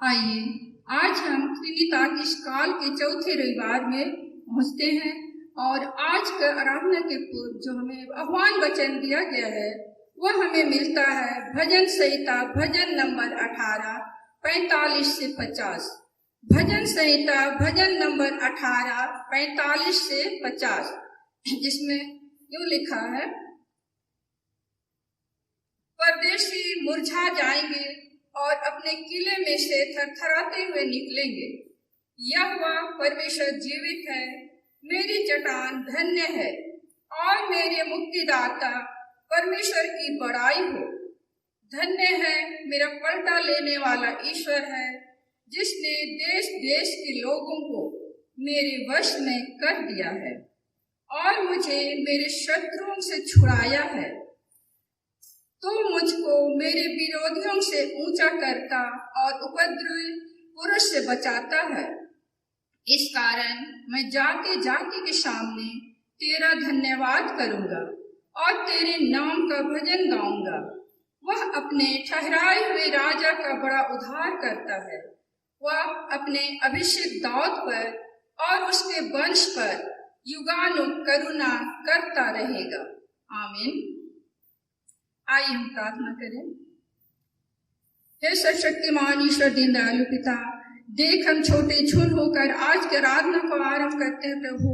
आइए आज हम त्रिनिता इस काल के चौथे रविवार में पहुंचते हैं और आज का आराधना के पूर्व जो हमें आह्वान वचन दिया गया है वह हमें मिलता है भजन संहिता भजन नंबर 18 45 से 50। भजन संहिता भजन नंबर 18 45 से 50, जिसमें यूं लिखा है, परदेशी मुरझा जाएंगे और अपने किले में से थरथराते हुए निकलेंगे। यहोवा परमेश्वर जीवित है, मेरी चट्टान धन्य है और मेरे मुक्तिदाता परमेश्वर की बड़ाई हो। धन्य है मेरा पलटा लेने वाला ईश्वर है, जिसने देश देश के लोगों को मेरे वश में कर दिया है और मुझे मेरे शत्रुओं से छुड़ाया है। तो मुझको मेरे विरोधियों से ऊंचा करता और उपद्रवी पुरुष से बचाता है। इस कारण मैं जाति जाति के सामने तेरा धन्यवाद करूंगा और तेरे नाम का भजन गाऊंगा। वह अपने ठहराए हुए राजा का बड़ा उद्धार करता है। वह अपने अभिषेक दाऊद पर और उसके वंश पर युगानुग करुणा करता रहेगा। आमीन। आइए हम प्रार्थना करें। हे सर्वशक्तिमान ईश्वर दीन दयालु पिता, देख हम छोटे झुंड होकर आज के आराधना को आरंभ करते हैं प्रभु,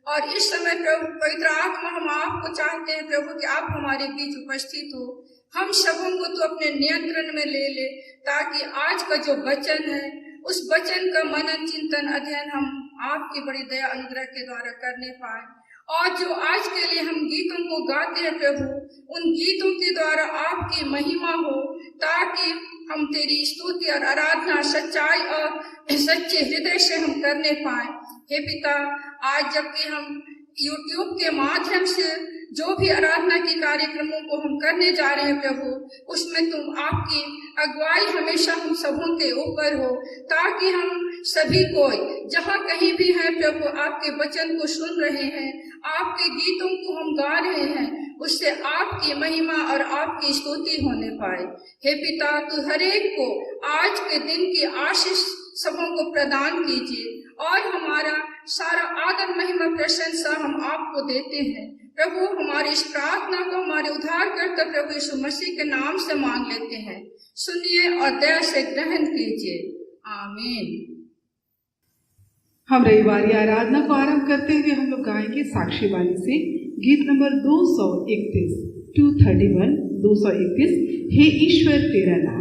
और इस समय प्रभु पवित्र आत्मा हम आपको चाहते हैं प्रभु कि आप हमारे बीच उपस्थित हो। हम सबों को तो अपने नियंत्रण में ले ले, ताकि आज का जो वचन है उस वचन का मनन चिंतन अध्ययन हम आपकी बड़ी दया अनुग्रह के द्वारा करने पाए। और जो आज के लिए हम गीतों को गाते हैं प्रभु, उन गीतों के द्वारा आपकी महिमा हो, ताकि हम तेरी स्तुति और आराधना सच्चाई और सच्चे हृदय से हम करने पाए। हे पिता, आज जबकि हम YouTube के माध्यम से जो भी आराधना के कार्यक्रमों को हम करने जा रहे हैं प्रभु, उसमें तुम आपकी अगुवाई हमेशा हम सबों के ऊपर हो, ताकि हम सभी कोई जहाँ कहीं भी हैं प्रभु आपके वचन को सुन रहे हैं, आपके गीतों को हम गा रहे हैं, उससे आपकी महिमा और आपकी स्तुति होने पाए। हे पिता, तू हरेक को आज के दिन की आशीष सबों को प्रदान कीजिए और हमारा सारा आदर महिमा प्रशंसा हम आपको देते हैं प्रभु। हमारी इस प्रार्थना को हमारे उद्धारकर्ता प्रभु यीशु मसीह के नाम से मांग लेते हैं। सुनिए और दया से ग्रहण कीजिए। आमीन। हम रविवारी आराधना को आरंभ करते हुए हम लोग गाएंगे साक्षी वाणी से गीत नंबर 231 231 हे ईश्वर तेरा नाम।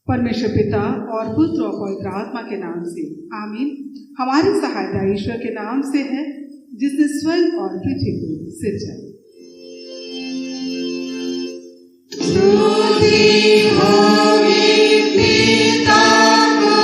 परमेश्वर पिता और पुत्र और पवित्र आत्मा के नाम से आमीन। हमारी सहायता ईश्वर के नाम से है, जिसने स्वर्ग और पृथ्वी को सिरजा। पिता को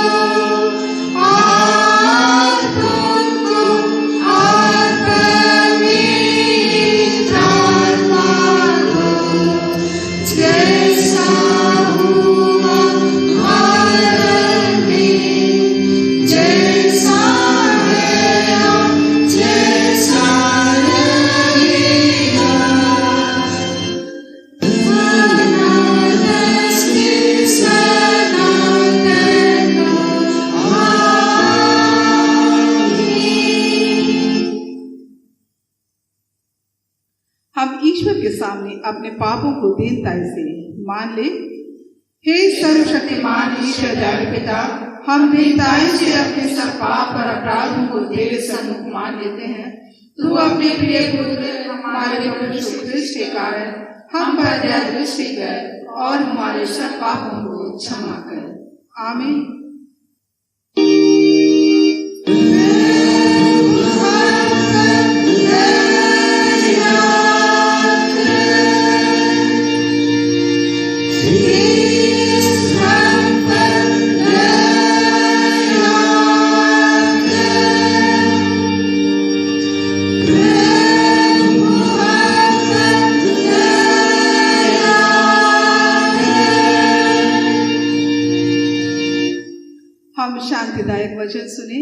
सामने अपने पापों को दीनताई से मान ले। हे सर्वशक्तिमान ईश्वर दयालु पिता, हम दीनताई से अपने सब पाप और अपराधों को तेरे सम्मुख मान लेते हैं। तू अपने प्रिय पुत्र हमारे प्रभु यीशु ख्रिस्त के कारण हम पर दया दृष्टि कर और हमारे सब पापों को क्षमा कर। आमीन। हम शांतिदायक वचन सुने।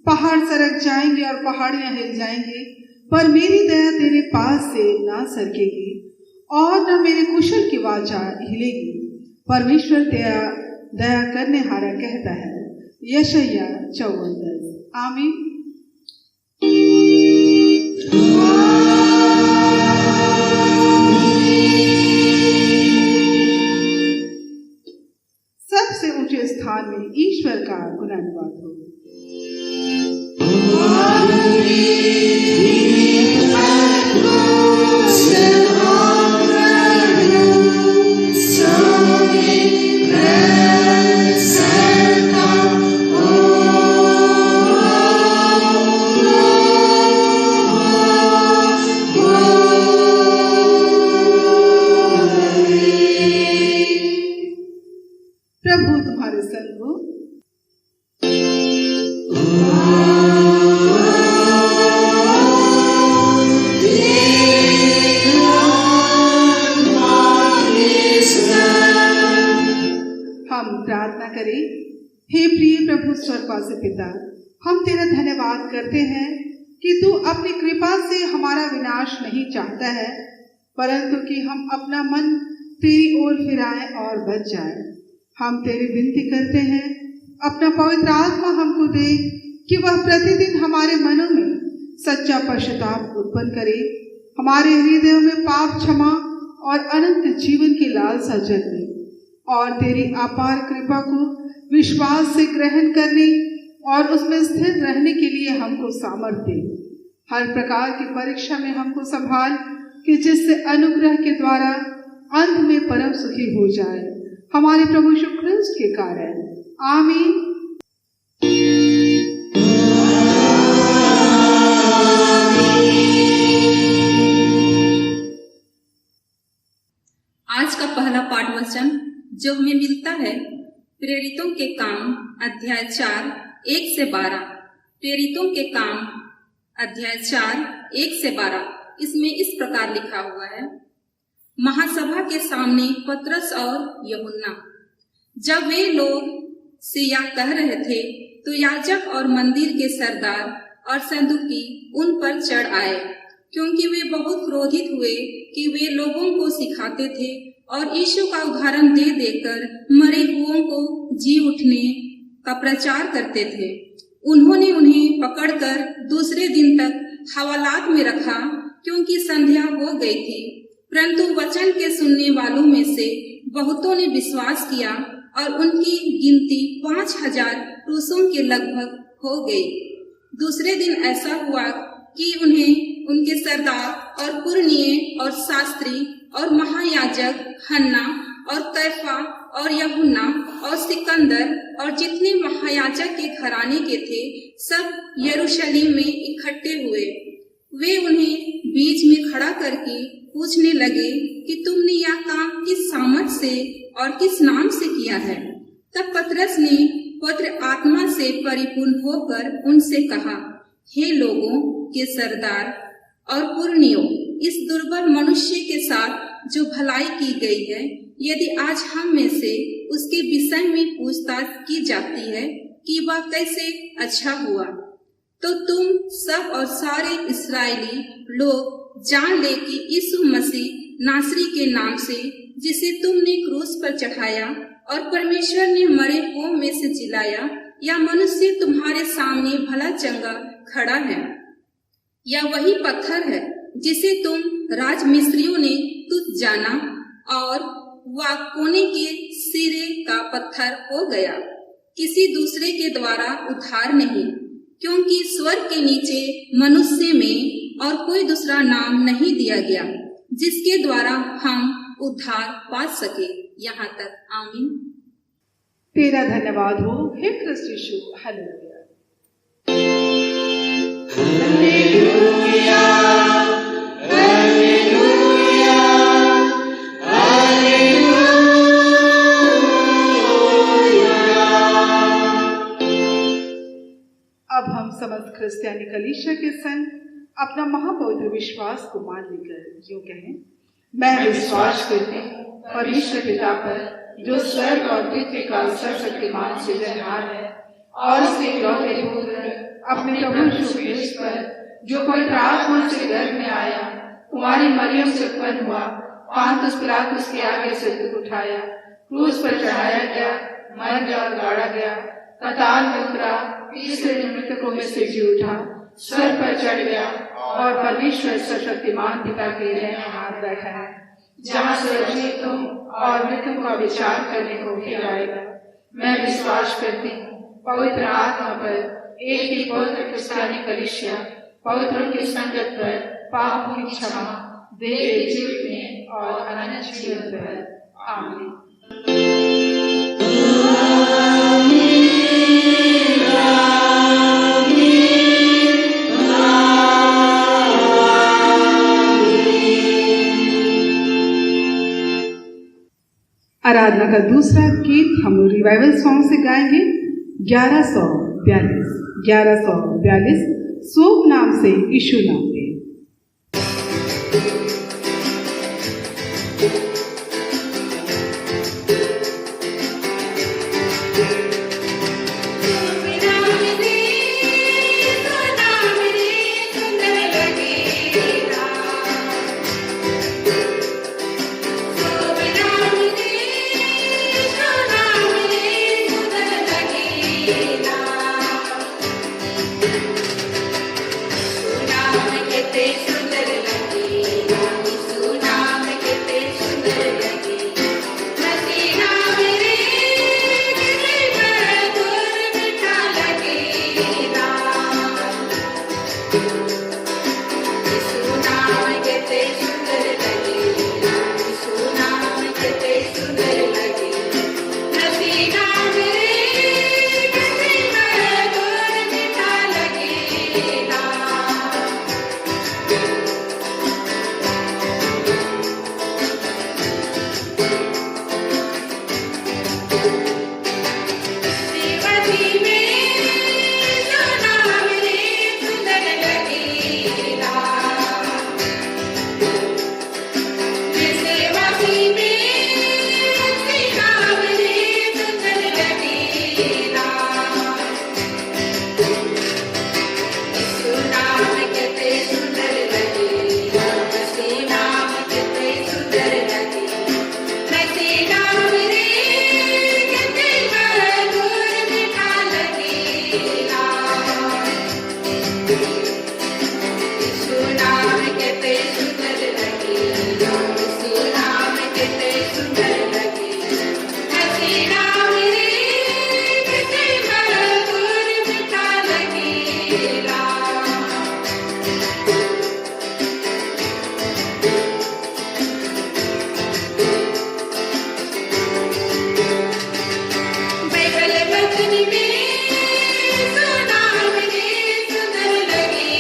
पहाड़ सरक जाएंगे और पहाड़ियां हिल जाएंगे, पर मेरी दया तेरे पास से ना सरकेगी और न मेरे कुशल की वाचा हिलेगी। परमेश्वर दया करने हारा कहता है। यशायाह 54:10। आमीन। सबसे ऊंचे स्थान में ईश्वर का गुणानुवाद हो। प्रभु तुम्हारे संग हो। हम प्रार्थना करें। हे प्रिय प्रभु स्वर्गवासी पिता, हम तेरा धन्यवाद करते हैं कि तू अपनी कृपा से हमारा विनाश नहीं चाहता है, परंतु कि हम अपना मन तेरी ओर फिराएं और बच जाएं। हम तेरी विनती करते हैं, अपना पवित्र आत्मा हमको दे कि वह प्रतिदिन हमारे मनों में सच्चा पश्चाताप उत्पन्न करे, हमारे हृदयों में पाप क्षमा और अनंत जीवन की लालसा जन्मे, और तेरी अपार कृपा को विश्वास से ग्रहण करने और उसमें स्थिर रहने के लिए हमको सामर्थ्य दे। हर प्रकार की परीक्षा में हमको संभाल कि जिससे अनुग्रह के द्वारा अंत में परम सुखी हो जाए, हमारे प्रभु यीशु ख्रिस्त के कारण। आमीन। आज का पहला पाठ वचन जो हमें मिलता है प्रेरितों के काम अध्याय 4 1 से 12। प्रेरितों के काम अध्याय 4 1 से 12। इसमें इस प्रकार लिखा हुआ है। महासभा के सामने पतरस और यूहन्ना। जब वे लोग से यह कह रहे थे तो याजक और मंदिर के सरदार और सदूकी उन पर चढ़ आए, क्योंकि वे बहुत क्रोधित हुए कि वे लोगों को सिखाते थे और यीशु का उदाहरण दे देकर मरे हुओं को जी उठने का प्रचार करते थे। उन्होंने उन्हें पकड़कर दूसरे दिन तक हवालात में रखा, क्योंकि संध्या हो गई थी। परंतु वचन के सुनने वालों में से बहुतों ने विश्वास किया और उनकी गिनती 5000 पुरुषों के लगभग हो गई। दूसरे दिन ऐसा हुआ कि उन्हें उनके सरदार और पुरनिये और शास्त्री और महायाजक हन्ना और कैफा और यूहन्ना और सिकंदर और जितने महायाजक के घराने के थे सब यरूशलेम में इकट्ठे हुए। वे उन्हें बीच में खड़ा करके पूछने लगे कि तुमने यह काम किस सामर्थ से और किस नाम से किया है। तब पतरस ने पवित्र आत्मा से परिपूर्ण होकर उनसे कहा, हे लोगों के सरदार और पुरनियों, इस दुर्बल मनुष्य के साथ जो भलाई की गई है, यदि आज हम में से उसके विषय में पूछताछ की जाती है कि वह कैसे अच्छा हुआ, तो तुम सब और सारे इस्राएली लोग जान ले कि यीशु मसीह नासरी के नाम से, जिसे तुमने क्रूस पर चढ़ाया और परमेश्वर ने मरे हुओं में से जिलाया, यह मनुष्य तुम्हारे सामने भला चंगा खड़ा है। यह वही पत्थर है जिसे तुम राजमिस्त्रियों ने तुच्छ जाना और वह कोने के सिरे का पत्थर हो गया, किसी दूसरे के द्वारा उद्धार नहीं, क्योंकि स्वर्ग के नीचे मनुष्य में और कोई दूसरा नाम नहीं दिया गया जिसके द्वारा हम उद्धार पा सके। यहाँ तक। आमीन। तेरा धन्यवाद हो हे क्रिस्त यीशु। हालेलुया। Hallelujah, hallelujah, hallelujah. अब हम समस्त क्रिस्तियानी कलीसिया के संग अपना महापवित्र विश्वास को मान लेकर यूं कहें, मैं विश्वास करती हूँ परमेश्वर पिता पर, जो स्वर्ग और पृथ्वी का सर्वशक्तिमान सृजनहार है, और उसके इकलौते पुत्र अपने प्रभु यीशु ख्रीस्त पर, जो पवित्र आत्मा से गर्भ में आया, कुंवारी मरियम से उत्पन्न हुआ, पांतुस पिलातुस के आगे से दुख उठाया, क्रूस पर चढ़ाया गया, मर गया और गाड़ा गया, पाताल में उतरा, तीसरे दिन मृतकों में से जी उठा, स्वर्ग पर चढ़ गया और परमेश्वर सर्वशक्तिमान पिता के दाहिने हाथ बैठा है, जहाँ से जीवितों और मृतकों का विचार करने को फिर आएगा। मैं विश्वास करती हूँ पवित्र आत्मा पर, एक ही पवित्र क्रिस्तियानी कलीसिया, पवित्रों की संगत पर, पापों की क्षमा, देह जीवने और अनंत जीवन पर। आमीन। आराधना का दूसरा गीत हम रिवाइवल सॉन्ग से गाएंगे 1142 सोम नाम से यीशु नाम में। सुंदर लगे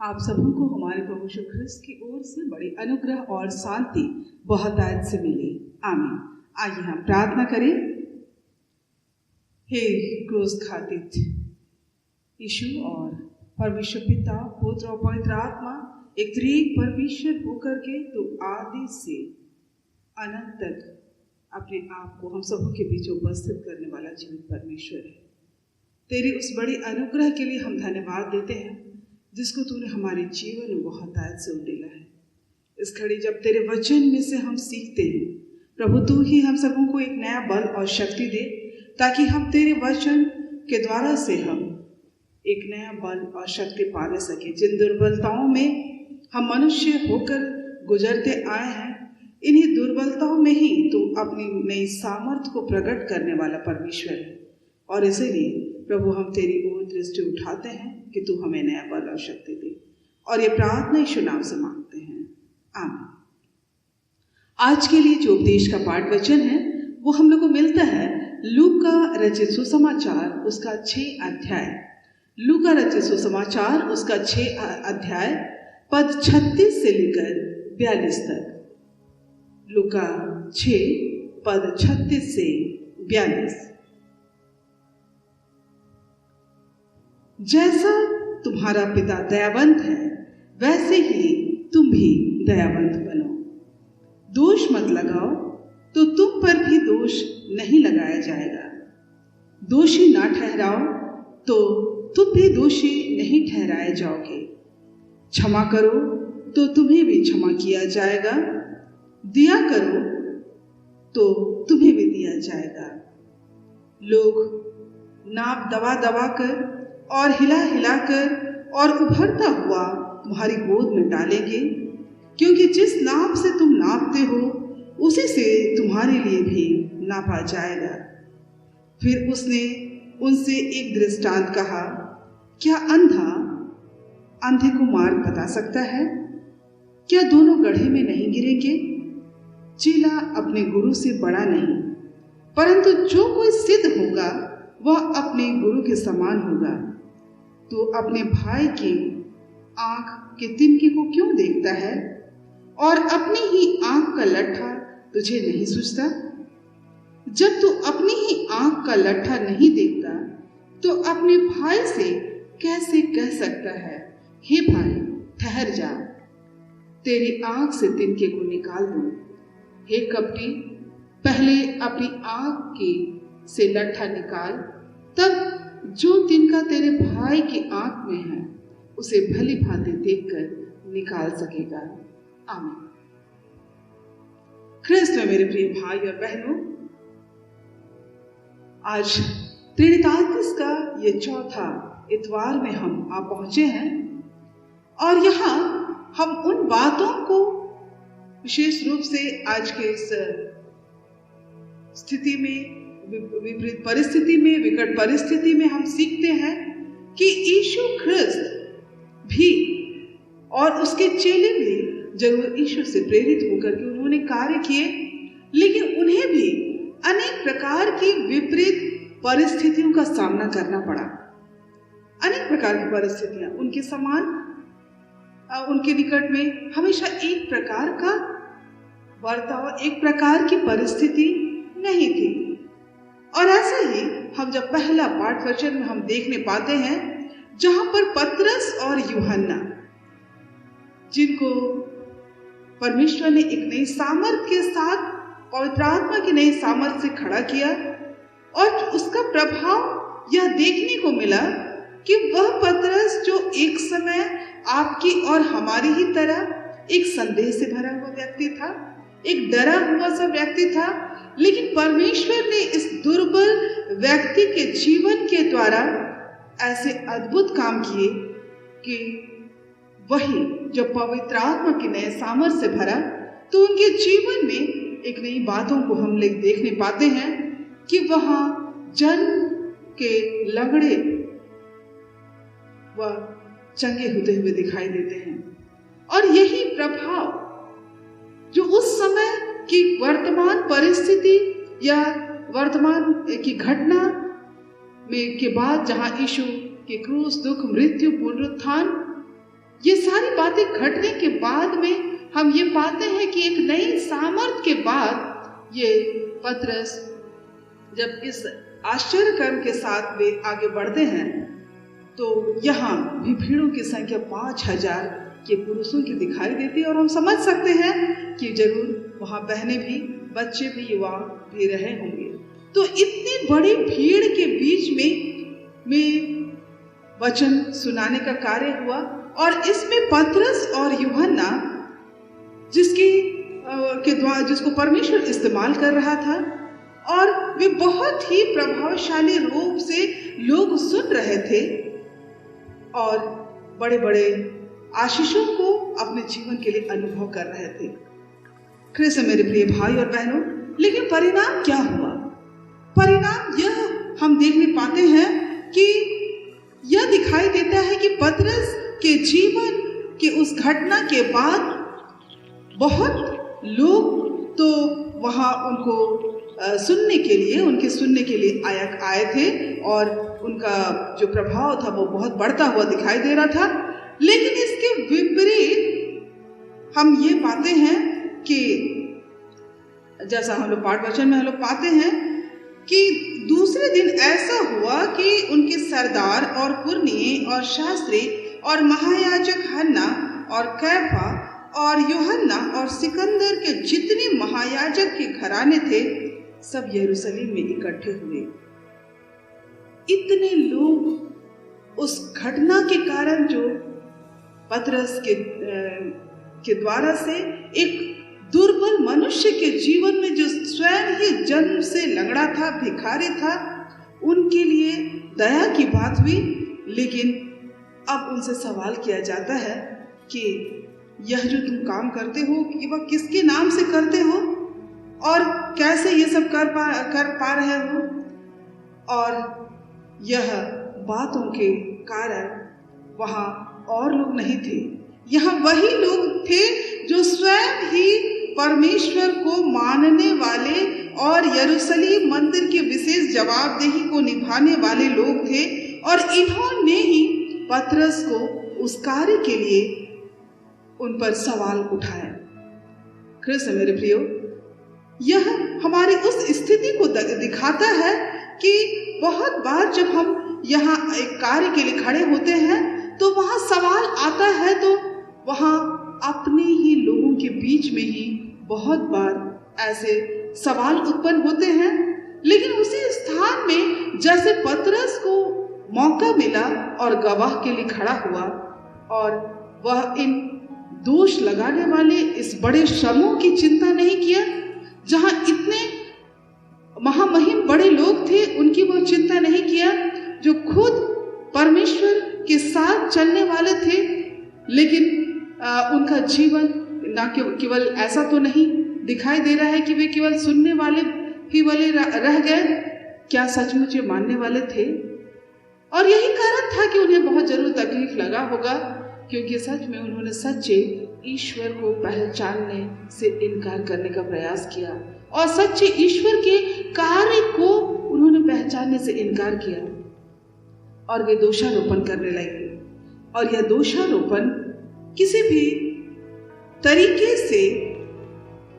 आप सबों को हमारे प्रभु यीशु ख्रिस्त की ओर से बड़ी अनुग्रह और शांति बहुतायत से मिले। आमीन। आइए हम प्रार्थना करें। हे क्रूस खातित यीशु और परमेश्वर पिता, पुत्र और पवित्र आत्मा एक त्रिएक परमेश्वर होकर के तो आदि से अनंत तक अपने आप को हम सबों के बीच उपस्थित करने वाला जीवित परमेश्वर है। तेरी उस बड़ी अनुग्रह के लिए हम धन्यवाद देते हैं जिसको तूने हमारे जीवन में बहुतायत से उंडेला है। इस घड़ी जब तेरे वचन में से हम सीखते हैं, प्रभु तू ही हम सबों को एक नया बल और शक्ति दे ताकि हम तेरे वचन के द्वारा से हम एक नया बल और शक्ति पाने सके। जिन दुर्बलताओं में हम मनुष्य होकर गुजरते आए हैं, इन्हीं दुर्बलताओं में ही तू अपनी नई सामर्थ्य को प्रकट करने वाला परमेश्वर है। और इसीलिए प्रभु हम तेरी ओर दृष्टि उठाते हैं कि तू हमें नया बल और शक्ति दे, और ये प्रार्थना यीशु नाम से मांगते हैं। आमीन। आज के लिए जो उपदेश का पाठ वचन है वो हम लोग को मिलता है लूका रचित सुसमाचार उसका 6 अध्याय। लूका रचित सुसमाचार उसका 6 अध्याय पद 36 से लेकर 42 तक। लूका 6 पद 36 से 42। जैसा तुम्हारा पिता दयावंत है वैसे ही तुम भी दयावंत बनो। दोष मत लगाओ तो तुम पर भी दोष नहीं लगाया जाएगा। दोषी ना ठहराओ तो तुम भी दोषी नहीं ठहराए जाओगे। क्षमा करो तो तुम्हें भी क्षमा किया जाएगा। दिया करो तो तुम्हें भी दिया जाएगा। लोग नाप दबा दबा कर और हिला हिला कर और उभरता हुआ तुम्हारी गोद में डालेंगे, क्योंकि जिस नाप से तुम नापते हो उसी से तुम्हारे लिए भी नापा जाएगा। फिर उसने उनसे एक दृष्टांत कहा, क्या अंधा अंधे को मार्ग बता सकता है? क्या दोनों गड्ढे में नहीं गिरेंगे? चेला अपने गुरु से बड़ा नहीं, परंतु जो कोई सिद्ध होगा वह अपने गुरु के समान होगा। तो अपने भाई की आंख के तिनके को क्यों देखता है और अपनी ही आंख का लट्ठा तुझे नहीं सूझता? जब तू अपनी ही आंख का लट्ठा नहीं देखता तो अपने भाई से कैसे कह सकता है, हे भाई ठहर जा, तेरी आंख से तिनके को निकाल दूं? हे कपटी, पहले अपनी आंख की से लट्ठा निकाल, तब जो तिनका तेरे भाई की आंख में है उसे भली भांति देखकर निकाल सकेगा। आमीन। ख्रिस्त में मेरे प्रिय भाई और बहनों, आज त्रिनितातिस का ये चौथा इतवार में हम आ पहुंचे हैं, और यहाँ हम उन बातों को विशेष रूप से आज के इस स्थिति में, विपरीत परिस्थिति में, विकट परिस्थिति में हम सीखते हैं कि यीशु ख्रिस्त भी और उसके चेले भी जरूर यीशु से प्रेरित होकर के उन्होंने कार्य किए, लेकिन उन्हें भी अनेक प्रकार की विपरीत परिस्थितियों का सामना करना पड़ा। अनेक प्रकार की परिस्थितियां उनके समान, उनके निकट में हमेशा एक प्रकार का बर्ताव, एक प्रकार की परिस्थिति नहीं थी। और ऐसे ही हम जब पहला पाठ वचन में हम देखने पाते हैं जहां पर पतरस और यूहन्ना, जिनको परमेश्वर ने एक नई सामर्थ के साथ, पवित्र आत्मा की नई सामर्थ से खड़ा किया, और उसका प्रभाव यह देखने को मिला कि वह पतरस जो एक समय आपकी और हमारी ही तरह एक संदेह से भरा हुआ व्यक्ति था, एक डरा हुआ सा व्यक्ति था, लेकिन परमेश्वर ने इस दुर्बल व्यक्ति के जीवन के द्वारा ऐसे अद्भुत काम किए कि वही जब पवित्र आत्मा की नए सामर्थ्य से भरा तो उनके जीवन में एक नई बातों को हम लोग देखने पाते हैं कि वहां जन्म के लंगड़े व चंगे होते हुए दिखाई देते हैं। और यही प्रभाव जो उस समय की वर्तमान परिस्थिति या वर्तमान की घटना में के बाद, जहां यीशु के क्रूस, दुख, मृत्यु, पुनरुत्थान ये सारी बातें घटने के बाद में हम ये पाते हैं कि एक नई सामर्थ के बाद ये पतरस जब इस आश्चर्य कर्म के साथ वे आगे बढ़ते हैं तो यहाँ भी भीड़ों की संख्या 5000 के पुरुषों की दिखाई देती है। और हम समझ सकते हैं कि जरूर वहाँ बहनें भी, बच्चे भी, युवा भी रहे होंगे। तो इतनी बड़ी भीड़ के बीच में वचन सुनाने का कार्य हुआ और इसमें पतरस और यूहन्ना जिसको परमेश्वर इस्तेमाल कर रहा था और वे बहुत ही प्रभावशाली रूप से लोग सुन रहे थे और बड़े बड़े आशीषों को अपने जीवन के लिए अनुभव कर रहे थे। ख्रिस्त मेरे प्रिय भाई और बहनों, लेकिन परिणाम क्या हुआ? परिणाम यह हम देखने पाते हैं कि यह दिखाई देता है कि पतरस के जीवन के उस घटना के बाद बहुत लोग तो वहाँ उनके सुनने के लिए आए थे और उनका जो प्रभाव था वो बहुत बढ़ता हुआ दिखाई दे रहा था। लेकिन इसके विपरीत हम ये पाते हैं कि जैसा हम लोग पाठ वचन में हम लोग पाते हैं कि दूसरे दिन ऐसा हुआ कि उनके सरदार और पुरनिये और शास्त्री और महायाजक हन्ना और कैफा और यूहन्ना और सिकंदर के जितने महायाजक के घराने थे सब यरूशलेम में इकट्ठे हुए। इतने लोग उस घटना के कारण जो पतरस के द्वारा से एक दुर्बल मनुष्य के जीवन में जो स्वयं ही जन्म से लंगड़ा था, भिखारी था, उनके लिए दया की बात हुई। लेकिन अब उनसे सवाल किया जाता है कि यह जो तुम काम करते हो कि वह किसके नाम से करते हो और कैसे ये सब कर पा रहे हो? और यह बातों के कारण वहाँ और लोग नहीं थे, यहाँ वही लोग थे जो स्वयं ही परमेश्वर को मानने वाले और यरूशलेम मंदिर के विशेष जवाबदेही को निभाने वाले लोग थे। और इन्होंने ही पतरस को उस कार्य के लिए उन पर सवाल उठाया। ख्रिस्त मेरे प्रियो, यह हमारी उस स्थिति को दिखाता है कि बहुत बार जब हम यहाँ एक कार्य के लिए खड़े होते हैं तो वहाँ सवाल आता है, तो वहाँ अपने ही लोगों के बीच में ही बहुत बार ऐसे सवाल उत्पन्न होते हैं। लेकिन उसी स्थान में जैसे पतरस को मौका मिला और गवाह के लिए खड़ा हुआ और वह इन दोष लगाने वाले इस बड़े समूह की चिंता नहीं किया, जहां इतने महामहिम बड़े लोग थे उनकी वह चिंता नहीं किया, जो खुद परमेश्वर के साथ चलने वाले थे। लेकिन उनका जीवन ना केवल ऐसा तो नहीं दिखाई दे रहा है कि वे केवल सुनने वाले ही वाले रह गए, क्या सचमुच मानने वाले थे? और यही कारण था कि उन्हें बहुत जरूर तकलीफ लगा होगा, क्योंकि सच में उन्होंने सच्चे ईश्वर को पहचानने से इनकार करने का प्रयास किया और सच्चे ईश्वर के कार्य को उन्होंने पहचानने से इनकार किया और वे दोषारोपण करने लगे। और यह दोषारोपण किसी भी तरीके से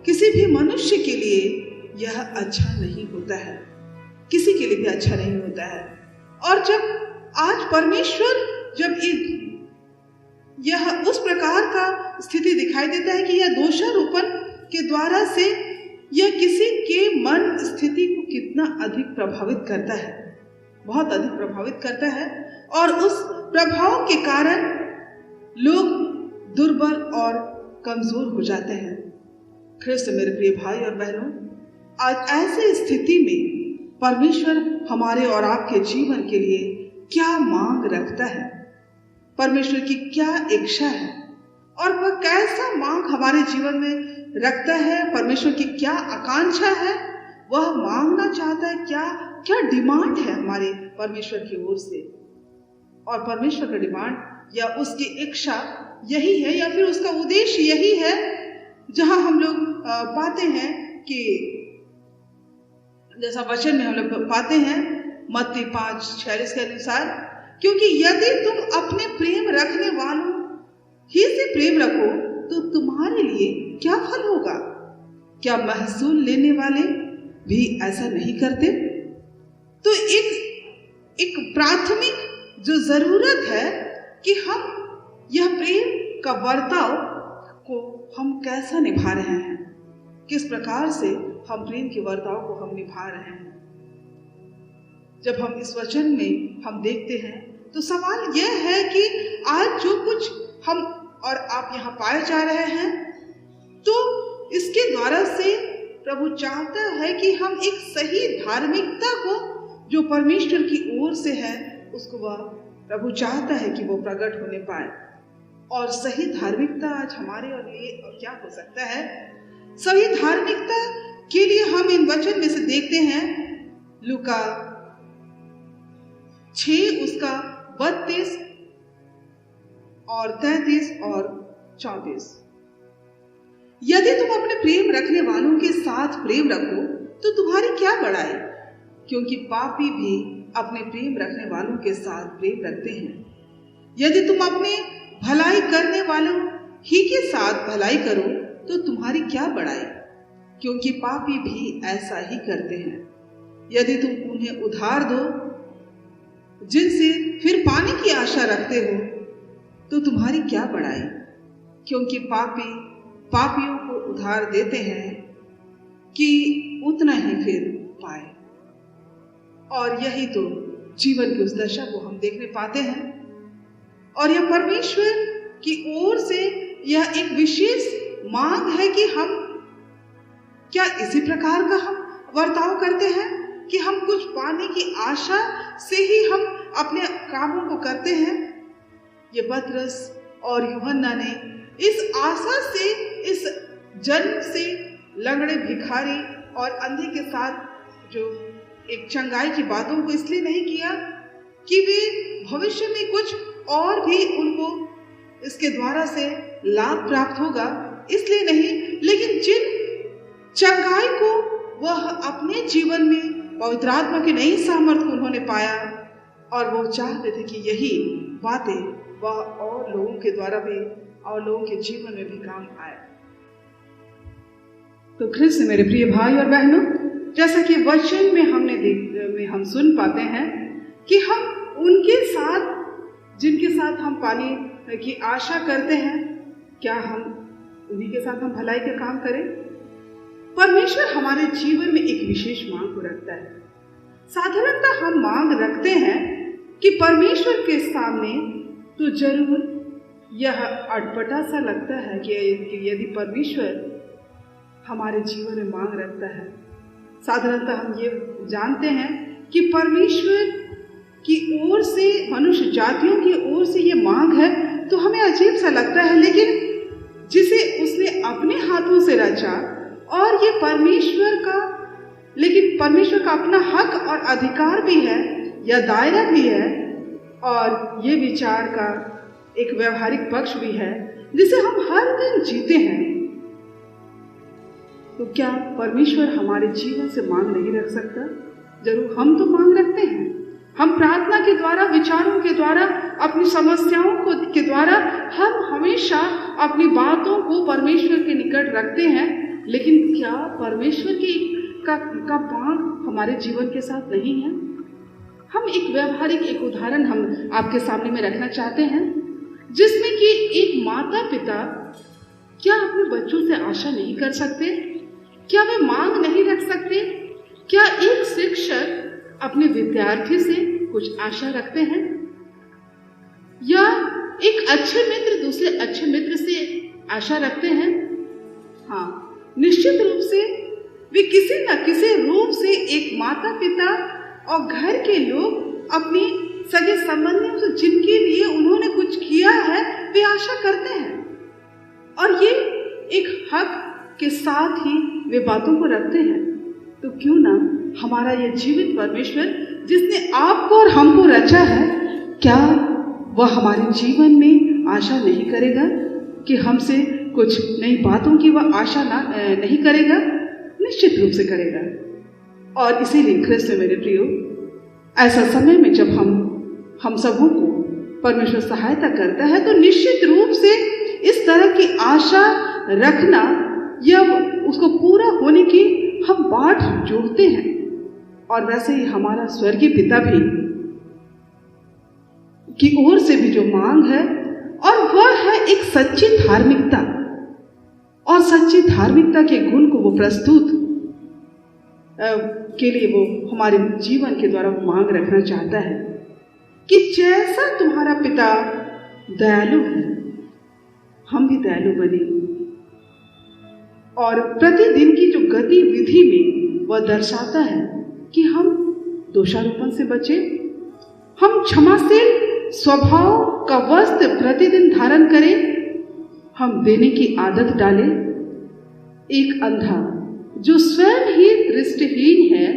किसी भी मनुष्य के लिए यह अच्छा नहीं होता है, किसी के लिए भी अच्छा नहीं होता है। और जब आज परमेश्वर जब यह उस प्रकार का स्थिति दिखाई देता है कि यह दोषारोपण के द्वारा से यह किसी के मन स्थिति को कितना अधिक प्रभावित करता है, बहुत अधिक प्रभावित करता है। और उस प्रभाव के कारण लोग दुर्बल और कमजोर हो जाते हैं। ख्रिस्त मेरे प्रिय भाई और बहनों, आज ऐसे स्थिति में परमेश्वर हमारे और आपके जीवन के लिए क्या मांग रखता है, परमेश्वर की क्या इच्छा है और वह कैसा मांग हमारे जीवन में रखता है, परमेश्वर की क्या आकांक्षा है, वह मांगना चाहता है, क्या डिमांड है हमारे परमेश्वर की ओर से। और परमेश्वर का डिमांड या उसकी इच्छा यही है या फिर उसका उद्देश्य यही है, जहां हम लोग पाते हैं कि जैसा वचन में हम लोग पाते हैं मत्ती 5:46 के अनुसार, क्योंकि यदि तुम अपने प्रेम रखने वालों प्रेम रखो तो तुम्हारे लिए क्या फल होगा? क्या महसूल लेने वाले भी ऐसा नहीं करते? तो एक प्राथमिक जो जरूरत है कि हम यह प्रेम का बर्ताव को हम कैसा निभा रहे हैं, किस प्रकार से हम प्रेम के बर्ताव को हम निभा रहे हैं। जब हम इस वचन में हम देखते हैं तो सवाल यह है कि आज जो कुछ हम और आप यहाँ पाए जा रहे हैं, तो इसके द्वारा से प्रभु चाहता है कि हम एक सही धार्मिकता को जो परमेश्वर की ओर से है उसको वह प्रभु चाहता है कि वो प्रकट होने पाए। और सही धार्मिकता आज हमारे और लिए क्या हो सकता है? सही धार्मिकता के लिए हम इन वचन में से देखते हैं लूका 6 उसका 32 और 33 और 34। यदि तुम अपने प्रेम रखने वालों के साथ प्रेम रखो तो तुम्हारी क्या बड़ाई, क्योंकि पापी भी अपने प्रेम रखने वालों के साथ प्रेम रखते हैं। यदि तुम अपने भलाई करने वालों ही के साथ भलाई करो तो तुम्हारी क्या बड़ाई, क्योंकि पापी भी ऐसा ही करते हैं। यदि तुम उन्हें उधार दो जिनसे फिर पाने की आशा रखते हो तो तुम्हारी क्या बड़ाई, क्योंकि पापी पापियों को उधार देते हैं कि उतना ही फिर पाए। और यही तो जीवन की उस दशा को हम देखने पाते हैं। और यह परमेश्वर की ओर से यह एक विशेष मांग है कि हम क्या इसी प्रकार का हम वर्ताव करते हैं कि हम कुछ पाने की आशा से ही हम अपने कामों को करते हैं। ये पतरस और यूहन्ना ने इस आशा से, इस जन्म से लंगड़े भिखारी और अंधे के साथ जो एक चंगाई की बातों को इसलिए नहीं किया कि वे भविष्य में कुछ और भी उनको इसके द्वारा से लाभ प्राप्त होगा, इसलिए नहीं, लेकिन जिन चंगाई को वह अपने जीवन में पवित्र आत्मा की नई सामर्थ को उन्होंने पाया और वो चाहते थे कि यही बातें वह और लोगों के द्वारा भी और लोगों के जीवन में भी काम आए। तो ख्रिस्त मेरे प्रिय भाई और बहनों, जैसा कि वचन में हम सुन पाते हैं कि हम उनके साथ जिनके साथ हम पाने की आशा करते हैं, क्या हम उन्हीं के साथ हम भलाई का काम करें? परमेश्वर हमारे जीवन में एक विशेष मांग को रखता है। साधारणतः हम मांग रखते हैं कि परमेश्वर के सामने तो जरूर यह अटपटा सा लगता है कि यदि परमेश्वर हमारे जीवन में मांग रखता है। साधारणतः हम ये जानते हैं कि परमेश्वर की ओर से, मनुष्य जातियों की ओर से ये मांग है तो हमें अजीब सा लगता है, लेकिन जिसे उसने अपने हाथों से रचा और ये परमेश्वर का अपना हक और अधिकार भी है, यह दायरा भी है और ये विचार का एक व्यवहारिक पक्ष भी है जिसे हम हर दिन जीते हैं। तो क्या परमेश्वर हमारे जीवन से मांग नहीं रख सकता? जरूर हम तो मांग रखते हैं। हम प्रार्थना के द्वारा, विचारों के द्वारा, अपनी समस्याओं के द्वारा हम हमेशा अपनी बातों को परमेश्वर के निकट रखते हैं, लेकिन क्या परमेश्वर का मांग हमारे जीवन के साथ नहीं है? हम एक व्यवहारिक एक उदाहरण हम आपके सामने में रखना चाहते हैं, जिसमें कि एक माता पिता क्या अपने बच्चों से आशा नहीं कर सकते? क्या वे मांग नहीं रख सकते? क्या एक शिक्षक अपने विद्यार्थी से कुछ आशा रखते हैं? या एक अच्छे मित्र दूसरे अच्छे मित्र से आशा रखते हैं? हाँ, निश्चित रूप से वे किसी न किसी रूप से एक माता पिता और घर के लोग अपनी सगे संबंधियों से जिनके लिए उन्होंने कुछ किया है वे आशा करते हैं, और ये एक हक के साथ ही वे बातों को रखते हैं। तो क्यों ना हमारा ये जीवित परमेश्वर जिसने आपको और हमको रचा है, क्या वह हमारे जीवन में आशा नहीं करेगा कि हमसे कुछ नई बातों की वह आशा नहीं करेगा? निश्चित रूप से करेगा। और इसीलिए ख्रिस्त मेरे प्रियो, ऐसा समय में जब हम सबों को परमेश्वर सहायता करता है तो निश्चित रूप से इस तरह की आशा रखना या उसको पूरा होने की हम बाट जोड़ते हैं। और वैसे ही हमारा स्वर्गीय पिता भी की ओर से भी जो मांग है, और वह है एक सच्ची धार्मिकता, और सच्ची धार्मिकता के गुण को वो प्रस्तुत के लिए वो हमारे जीवन के द्वारा वो मांग रखना चाहता है कि जैसा तुम्हारा पिता दयालु है, हम भी दयालु बने। और प्रतिदिन की जो गतिविधि में वह दर्शाता है कि हम दोषारोपण से बचे, हम क्षमाशील स्वभाव का वस्त्र प्रतिदिन धारण करें, हम देने की आदत डालें। एक अंधा जो स्वयं ही दृष्टिहीन है,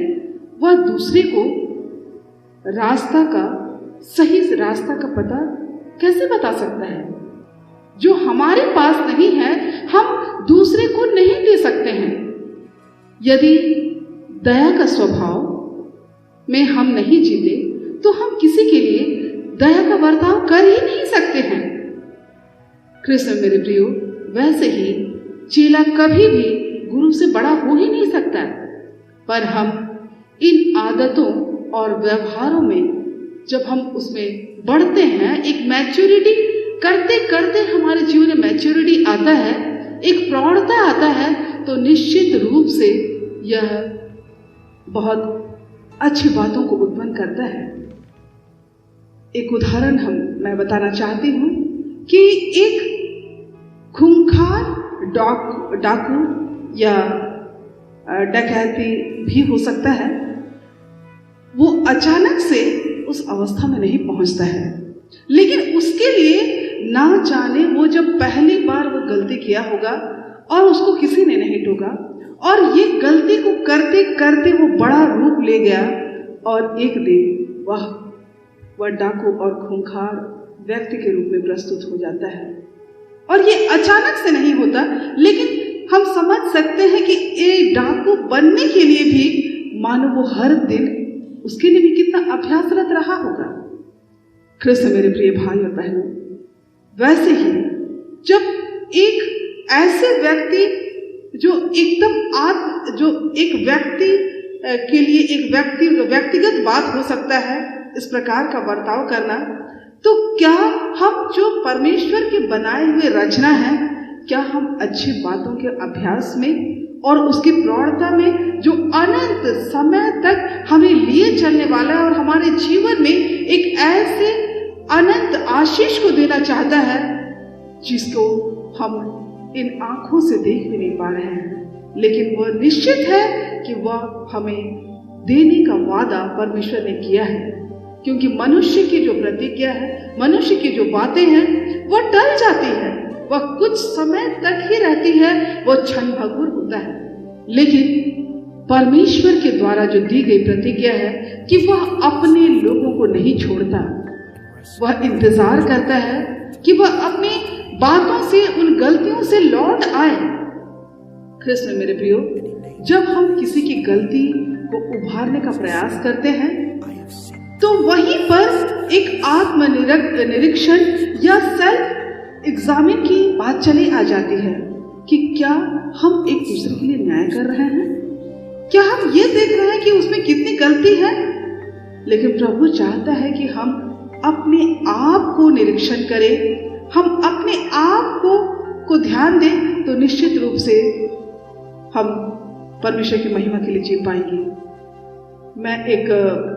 वह दूसरे को सही रास्ता का पता कैसे बता सकता है? जो हमारे पास नहीं है, हम दूसरे को नहीं दे सकते हैं। यदि दया का स्वभाव में हम नहीं जीते, तो हम किसी के लिए दया का बर्ताव कर ही नहीं सकते हैं। कृष्ण मेरे प्रियो, वैसे ही चेला कभी भी गुरु से बड़ा हो ही नहीं सकता। पर हम इन आदतों और व्यवहारों में जब हम उसमें बढ़ते हैं, एक मैच्योरिटी करते करते हमारे जीवन में मैच्योरिटी आता है, एक प्रौढ़ता आता है, तो निश्चित रूप से यह बहुत अच्छी बातों को उत्पन्न करता है। एक उदाहरण मैं बताना चाहती हूँ कि एक खूंखार डाकू या डकैती भी हो सकता है, वो अचानक से उस अवस्था में नहीं पहुंचता है, लेकिन उसके लिए ना जाने वो जब पहली बार वो गलती किया होगा और उसको किसी ने नहीं टोका, और ये गलती को करते करते वो बड़ा रूप ले गया, और एक दिन वह डाकू और खूंखार व्यक्ति के रूप में प्रस्तुत हो जाता है। और ये अचानक से नहीं होता, लेकिन हम समझ सकते हैं कि एक डाकू बनने के लिए भी मानो वो हर दिन उसके लिए भी कितना अभ्यासरत रहा होगा। कृष्ण मेरे प्रिय भाई और बहनों, वैसे ही जब एक ऐसे व्यक्ति जो एक व्यक्ति के लिए एक व्यक्तिगत बात हो सकता है इस प्रकार का बर्ताव करना, तो क्या हम जो परमेश्वर के बनाए हुए रचना है, क्या हम अच्छी बातों के अभ्यास में और उसकी प्रौढ़ता में जो अनंत समय तक हमें लिए चलने वाला है और हमारे जीवन में एक ऐसे अनंत आशीष को देना चाहता है जिसको हम इन आंखों से देख भी नहीं पा रहे हैं, लेकिन वह निश्चित है कि वह हमें देने का वादा परमेश्वर ने किया है। क्योंकि मनुष्य की जो प्रतिज्ञा है, मनुष्य की जो बातें हैं, वह टल जाती है, वह कुछ समय तक ही रहती है, वह क्षण भंगुर होता है। लेकिन परमेश्वर के द्वारा जो दी गई प्रतिज्ञा है कि वह अपने लोगों को नहीं छोड़ता, वह इंतजार करता है कि वह अपनी बातों से, उन गलतियों से लौट आए। कृष्ण मेरे प्रियो, जब हम किसी की गलती को उभारने का प्रयास करते हैं, तो वहीं पर एक आत्मनिरीक्षण या सेल्फ एग्जामिन की बात चली आ जाती है कि क्या हम एक दूसरे के लिए न्याय कर रहे हैं, क्या हम ये देख रहे हैं कि उसमें कितनी गलती है। लेकिन प्रभु चाहता है कि हम अपने आप को निरीक्षण करें, हम अपने आप को ध्यान दें, तो निश्चित रूप से हम परमेश्वर की महिमा के लिए जी पाएंगे। मैं एक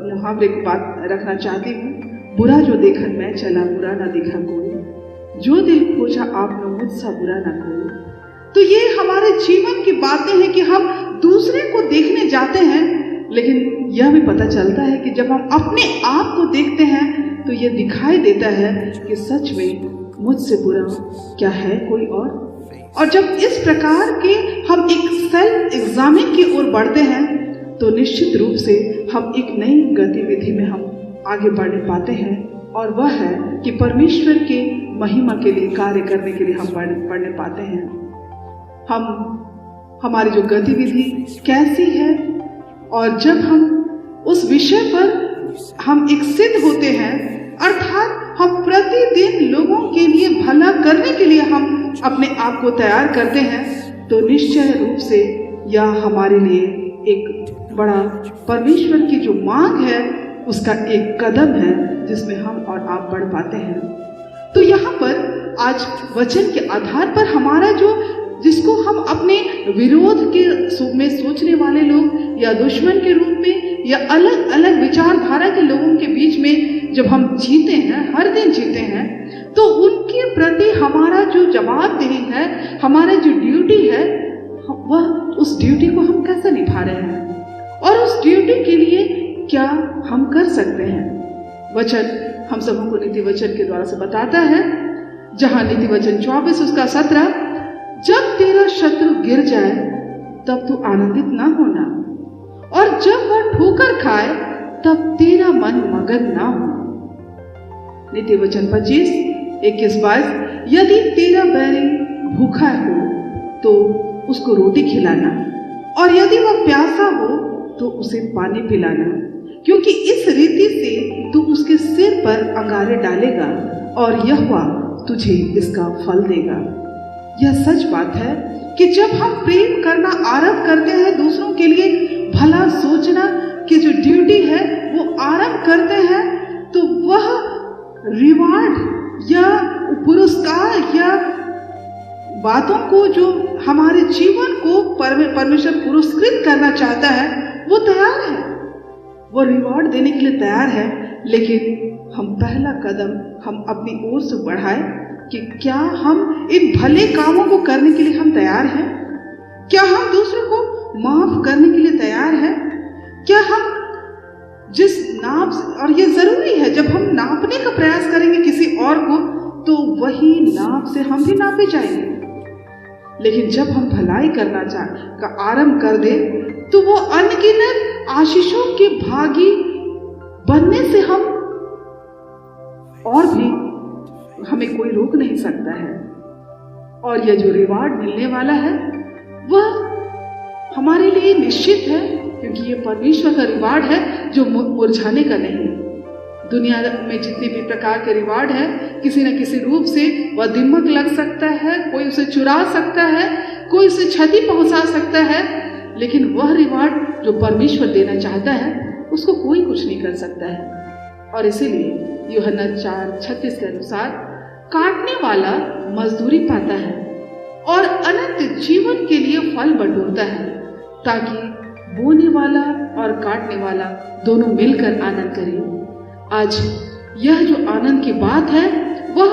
मुहावरे की बात रखना चाहती हूँ, बुरा जो देखा मैं चला, बुरा ना देखा कोई, जो दिल खोजा आपने मुझसा बुरा ना कोई। तो ये हमारे जीवन की बातें हैं कि हम दूसरे को देखने जाते हैं, लेकिन यह भी पता चलता है कि जब हम अपने आप को देखते हैं तो ये दिखाई देता है कि सच में मुझसे बुरा क्या है कोई और जब इस प्रकार के हम एक सेल्फ एग्जामिन की ओर बढ़ते हैं, तो निश्चित रूप से हम एक नई गतिविधि में हम आगे बढ़ने पाते हैं, और वह है कि परमेश्वर के महिमा के लिए कार्य करने के लिए हम बढ़ने पाते हैं। हमारी जो गतिविधि कैसी है, और जब हम उस विषय पर हम एक सिद्ध होते हैं, अर्थात हम प्रतिदिन लोगों के लिए भला करने के लिए हम अपने आप को तैयार करते हैं, तो निश्चय रूप से यह हमारे लिए एक बड़ा परमेश्वर की जो मांग है उसका एक कदम है जिसमें हम और आप बढ़ पाते हैं। तो यहाँ पर आज वचन के आधार पर हमारा जिसको हम अपने विरोध के में सोचने वाले लोग या दुश्मन के रूप में या अलग अलग विचारधारा के लोगों के बीच में जब हम जीते हैं, हर दिन जीते हैं, तो उनके प्रति हमारा जो जवाबदेही है, हमारा जो ड्यूटी है, वह उस ड्यूटी को हम कैसे निभा रहे हैं और उस ड्यूटी के लिए क्या हम कर सकते हैं। वचन हम सबों को नीति वचन के द्वारा से बताता है, जहां नीति वचन 24 उसका 17, जब तेरा शत्रु गिर जाए तब तू आनंदित ना होना, और जब वह ठोकर खाए तब तेरा मन मगन ना हो। नीति वचन 25, 21, 22, यदि तेरा बैरी भूखा हो तो उसको रोटी खिलाना, और यदि वह प्यासा हो तो उसे पानी पिलाना, क्योंकि इस रीति से तू उसके सिर पर अंगारे डालेगा और यहोवा तुझे इसका फल देगा। यह सच बात है कि जब हम प्रेम करना आरंभ करते हैं, दूसरों के लिए भला सोचना की जो ड्यूटी है वो आरंभ करते हैं, तो वह रिवार्ड या पुरस्कार या बातों को जो हमारे जीवन को परमेश्वर पुरस्कृत करना चाहता है वो तैयार है, वो रिवॉर्ड देने के लिए तैयार है। लेकिन हम पहला कदम हम अपनी ओर से बढ़ाएं कि क्या हम इन भले कामों को करने के लिए हम तैयार हैं? क्या हम दूसरों को माफ करने के लिए तैयार हैं? क्या हम जिस नाप, और ये जरूरी है, जब हम नापने का प्रयास करेंगे किसी और को तो वही नाप से हम भी नापे जाएंगे। लेकिन जब हम भलाई करना का आरंभ कर दे तो वो अनगिनत आशीषों के भागी बनने से हम और भी हमें कोई रोक नहीं सकता है। और यह जो रिवार्ड मिलने वाला है वह हमारे लिए निश्चित है, क्योंकि ये परमेश्वर का रिवार्ड है जो मुरझाने का नहीं। दुनिया में जितने भी प्रकार के रिवार्ड है, किसी न किसी रूप से वह दिमक लग सकता है, कोई उसे चुरा सकता है, कोई उसे क्षति पहुंचा सकता है, लेकिन वह रिवार्ड जो परमेश्वर देना चाहता है उसको कोई कुछ नहीं कर सकता है। और इसीलिए यूहन्ना 4:36 के अनुसार काटने वाला मजदूरी पाता है और अनंत जीवन के लिए फल बटोरता है, ताकि बोने वाला और काटने वाला दोनों मिलकर आनंद करें। आज यह जो आनंद की बात है वह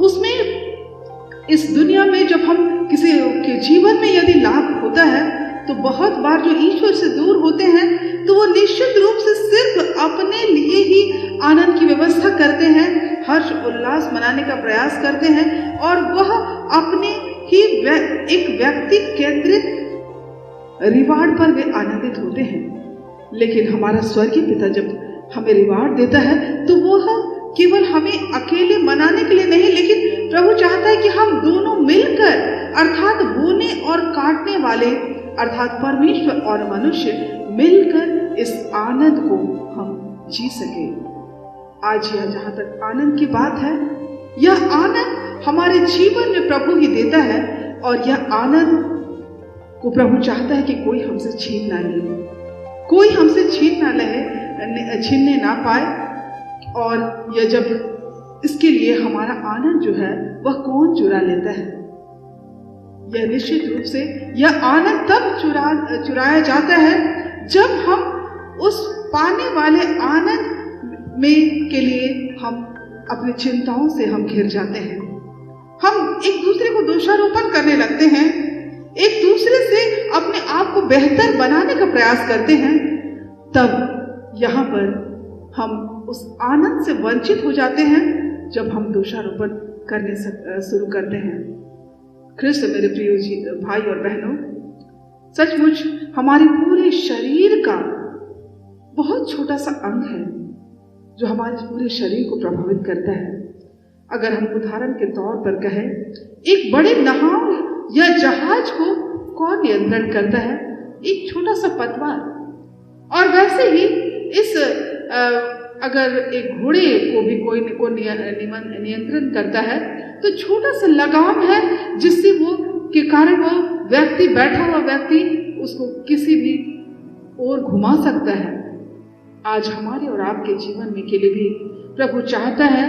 उसमें इस दुनिया में जब हम किसी के जीवन में यदि लाभ होता है तो बहुत बार जो ईश्वर से दूर होते हैं तो वो निश्चित रूप से सिर्फ अपने लिए ही आनंद की व्यवस्था करते हैं, हर्ष उल्लास मनाने का प्रयास करते हैं, और वह अपने ही एक व्यक्ति केंद्रित रिवार्ड पर वे आनंदित होते हैं। लेकिन हमारा स्वर्गीय पिता जब हमें रिवार्ड देता है तो वह केवल हमें अकेले मनाने के लिए नहीं, लेकिन प्रभु चाहता है कि हम दोनों मिलकर, अर्थात बोने और काटने वाले अर्थात परमेश्वर और मनुष्य मिलकर इस आनंद को हम जी सके। आज यह जहां तक आनंद की बात है, यह आनंद हमारे जीवन में प्रभु ही देता है, और यह आनंद को प्रभु चाहता है कि कोई हमसे छीन ना ले, कोई हमसे छीनने ना पाए। और यह जब इसके लिए हमारा आनंद जो है वह कौन चुरा लेता है? यह निश्चित रूप से यह आनंद तब चुराया जाता है जब हम उस पाने वाले आनंद में के लिए हम अपनी चिंताओं से हम घिर जाते हैं। हम एक दूसरे को दोषारोपण करने लगते हैं, एक दूसरे से अपने आप को बेहतर बनाने का प्रयास करते हैं। तब यहाँ पर हम उस आनंद से वंचित हो जाते हैं जब हम दोषारोपण करने शुरू करते हैं। ख्रिस्त मेरे प्रिय भाई और बहनों, सचमुच हमारे पूरे शरीर का बहुत छोटा सा अंग है जो हमारे पूरे शरीर को प्रभावित करता है। अगर हम उदाहरण के तौर पर कहें, एक बड़े नाव या जहाज को कौन नियंत्रण करता है? एक छोटा सा पतवार। और वैसे ही इस अगर एक घोड़े को भी कोई को नियंत्रण करता है तो छोटा सा लगाम है जिससे वो के कारण वो व्यक्ति, बैठा हुआ व्यक्ति उसको किसी भी ओर घुमा सकता है। आज हमारे और आपके जीवन में के लिए भी प्रभु चाहता है,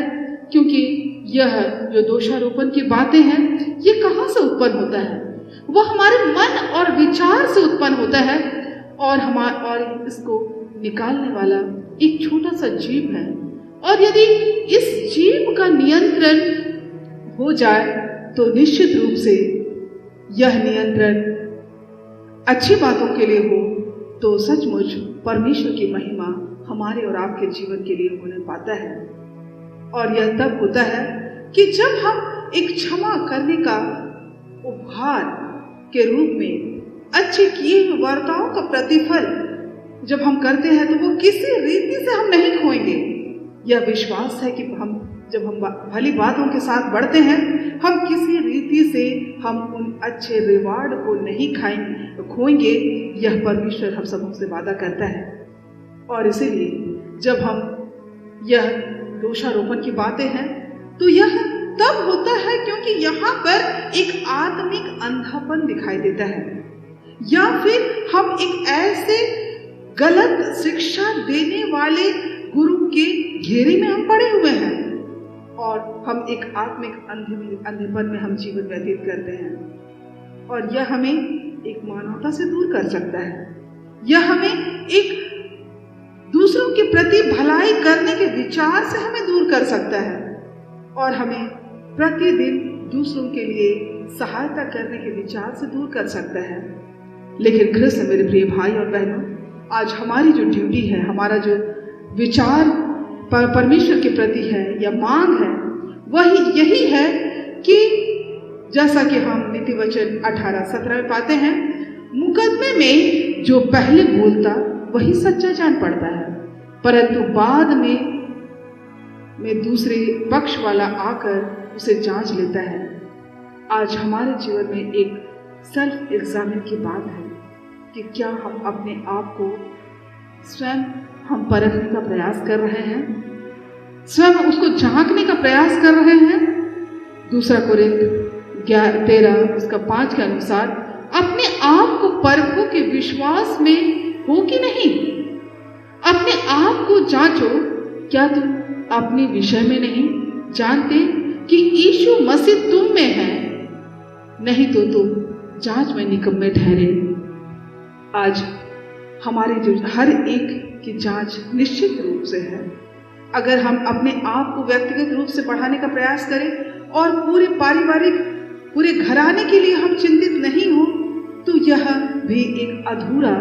क्योंकि यह जो दोषारोपण की बातें हैं ये कहाँ से उत्पन्न होता है? वह हमारे मन और विचार से उत्पन्न होता है और इसको निकालने वाला एक छोटा सा जीव है। और यदि इस जीव का नियंत्रण हो जाए तो निश्चित रूप से यह नियंत्रण अच्छी बातों के लिए हो तो सचमुच परमेश्वर की महिमा हमारे और आपके जीवन के लिए होने पाता है। और यह तब होता है कि जब हम एक क्षमा करने का उपहार के रूप में अच्छे किए हुए वार्ताओं का प्रतिफल जब हम करते हैं तो वो किसी रीति से हम नहीं खोएंगे। यह विश्वास है कि जब हम भली बातों के साथ बढ़ते हैं, हम किसी रीति से हम उन अच्छे रिवार्ड को नहीं खोएंगे। यह परमेश्वर हम सबों से वादा करता है। और इसीलिए जब हम यह दोषारोपण की बातें हैं तो यह तब होता है क्योंकि यहाँ पर एक आत्मिक अंधापन दिखाई देता है, या फिर हम एक ऐसे गलत शिक्षा देने वाले गुरु के घेरे में हम पड़े हुए हैं और हम एक आत्मिक अंधेपन में हम जीवन व्यतीत करते हैं। और यह हमें एक मानवता से दूर कर सकता है। यह हमें एक दूसरों के प्रति भलाई करने के विचार से हमें दूर कर सकता है और हमें प्रतिदिन दूसरों के लिए सहायता करने के विचार से दूर कर सकता है। लेकिन कृष्ण मेरे प्रिय भाई और बहनों, आज हमारी जो ड्यूटी है, हमारा जो विचार परमेश्वर के प्रति है या मांग है, वही यही है कि जैसा कि हम नीति वचन 18-17 में पाते हैं, मुकदमे में जो पहले बोलता वही सच्चा जान पड़ता है, परंतु बाद में दूसरे पक्ष वाला आकर उसे जांच लेता है। आज हमारे जीवन में एक सेल्फ एग्जामिन की बात है कि क्या हम अपने आप को स्वयं हम परखने का प्रयास कर रहे हैं, स्वयं उसको झांकने का प्रयास कर रहे हैं। 2 कोरिन्थ 13:5 के अनुसार अपने आप को परखो कि विश्वास में हो कि नहीं। अपने आप को जांचो, क्या तुम अपने विषय में नहीं जानते कि यीशु मसीह तुम में है, नहीं तो तुम जांच में निकम्मे ठहरे। आज हमारे जो हर एक की जांच निश्चित रूप से है। अगर हम अपने आप को व्यक्तिगत रूप से बढ़ाने का प्रयास करें और पूरे पारिवारिक पूरे घराने के लिए हम चिंतित नहीं हो तो यह भी एक अधूरा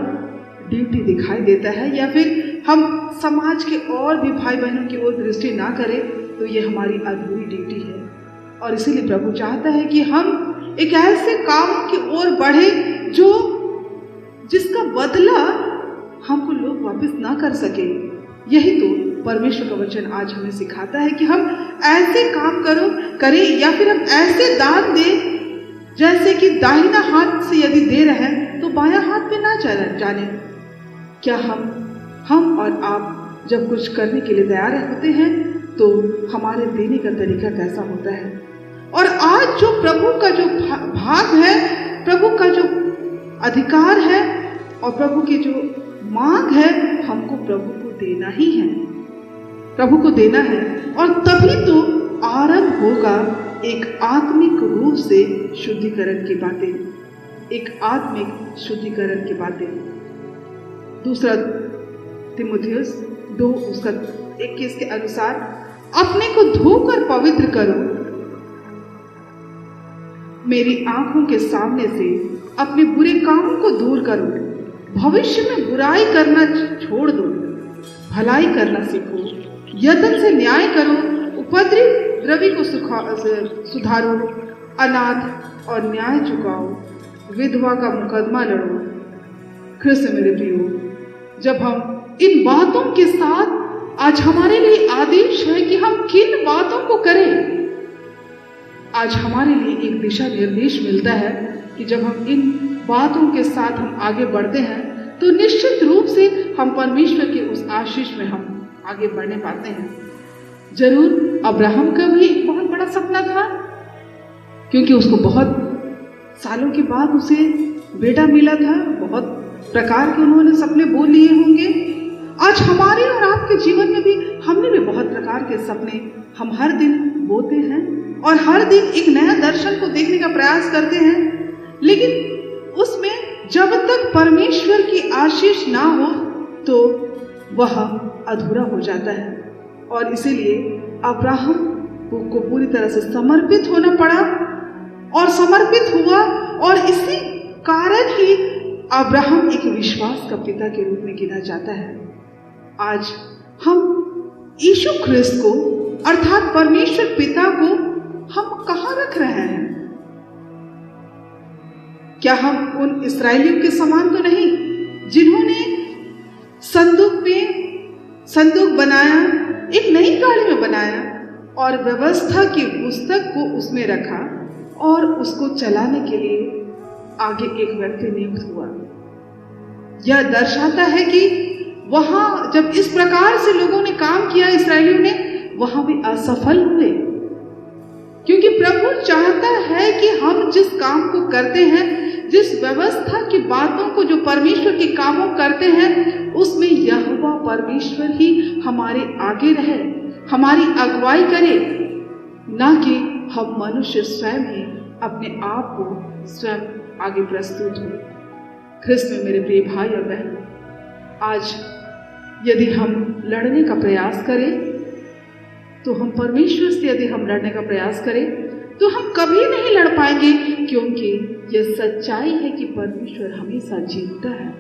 ड्यूटी दिखाई देता है, या फिर हम समाज के और भी भाई बहनों की ओर दृष्टि ना करें तो यह हमारी अधूरी ड्यूटी है। और इसीलिए प्रभु चाहता है कि हम एक ऐसे कामों की ओर बढ़े जिसका बदला हमको लोग वापस ना कर सके। यही तो परमेश्वर का वचन आज हमें सिखाता है कि हम ऐसे काम करें या फिर हम ऐसे दान दें जैसे कि दाहिना हाथ से यदि दे रहे हैं तो बायां हाथ पे ना जाने। क्या हम और आप जब कुछ करने के लिए तैयार होते हैं तो हमारे देने का तरीका कैसा होता है? और आज जो प्रभु का जो भाग है, प्रभु का जो अधिकार है और प्रभु की जो मांग है, हमको प्रभु को देना ही है, प्रभु को देना है। और तभी तो आरंभ होगा एक आत्मिक रूप से शुद्धिकरण की बातें, एक आत्मिक शुद्धिकरण की बातें। 2 तीमुथियुस 2:21 के अनुसार अपने को धोकर पवित्र करो, मेरी आंखों के सामने से अपने बुरे कामों को दूर करो, भविष्य में बुराई करना छोड़ दो, भलाई करना सीखो, यत्न से न्याय करो, उपद्रवी द्रवी को सुधारो, अनाथ और न्याय चुकाओ, विधवा का मुकदमा लड़ो। कृष्ण मेरे प्रियो, जब हम इन बातों के साथ आज हमारे लिए आदेश है कि हम किन बातों को करें, आज हमारे लिए एक दिशा निर्देश मिलता है कि जब हम इन बातों के साथ हम आगे बढ़ते हैं तो निश्चित रूप से हम परमेश्वर के उस आशीष में हम आगे बढ़ने पाते हैं। जरूर अब्राहम का भी एक बहुत बड़ा सपना था, क्योंकि उसको बहुत सालों के बाद उसे बेटा मिला था। बहुत प्रकार के उन्होंने सपने बोल लिए होंगे। आज हमारे और आपके जीवन में भी हमने भी बहुत प्रकार के सपने हम हर दिन बोते हैं और हर दिन एक नया दर्शन को देखने का प्रयास करते हैं, लेकिन उसमें जब तक परमेश्वर की आशीष ना हो तो वह अधूरा हो जाता है। और इसीलिए अब्राहम को पूरी तरह से समर्पित होना पड़ा और समर्पित हुआ, और इसी कारण ही अब्राहम एक विश्वास का पिता के रूप में गिना जाता है। आज हम यीशु ख्रिस्त को अर्थात परमेश्वर पिता को हम कहाँ रख रहे हैं? क्या हम उन इस्राएलियों के समान तो नहीं जिन्होंने संदूक बनाया, एक नई गाड़ी में बनाया और व्यवस्था की पुस्तक को उसमें रखा और उसको चलाने के लिए आगे एक व्यक्ति नियुक्त हुआ? यह दर्शाता है कि वहां जब इस प्रकार से लोगों ने काम किया, इसराइलियों ने, वहां भी असफल हुए, क्योंकि प्रभु चाहता है कि हम जिस काम को करते हैं, जिस व्यवस्था की बातों को, जो परमेश्वर के कामों करते हैं, उसमें यहोवा परमेश्वर ही हमारे आगे रहे, हमारी अगुवाई करे, ना कि हम मनुष्य स्वयं ही अपने आप को स्वयं आगे प्रस्तुत हो। ख्रिस्त में मेरे प्रिय भाई और बहन, आज यदि हम लड़ने का प्रयास करें तो हम परमेश्वर से यदि हम लड़ने का प्रयास करें तो हम कभी नहीं लड़ पाएंगे, क्योंकि यह सच्चाई है कि परमेश्वर हमेशा जीतता है।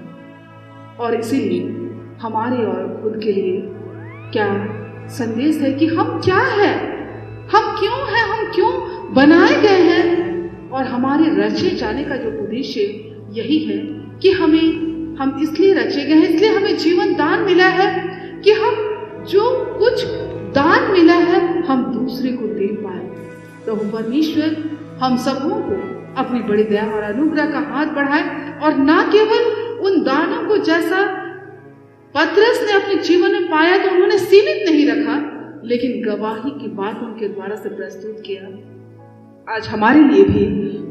और इसीलिए हमारे और खुद के लिए क्या संदेश है कि हम क्या है, हम क्यों हैं, हम क्यों बनाए गए हैं, और हमारे रचे जाने का जो उद्देश्य यही है कि हम इसलिए रचे गए हैं, इसलिए हमें जीवन दान मिला है कि हम जो कुछ दान मिला है हम दूसरे को दे पाए। तो परमेश्वर हम सबों को अपनी बड़ी दया और अनुग्रह का हाथ बढ़ाए, और ना केवल उन दानों को जैसा पतरस ने अपने जीवन में पाया तो उन्होंने सीमित नहीं रखा, लेकिन गवाही की बात उनके द्वारा से प्रस्तुत किया। आज हमारे लिए भी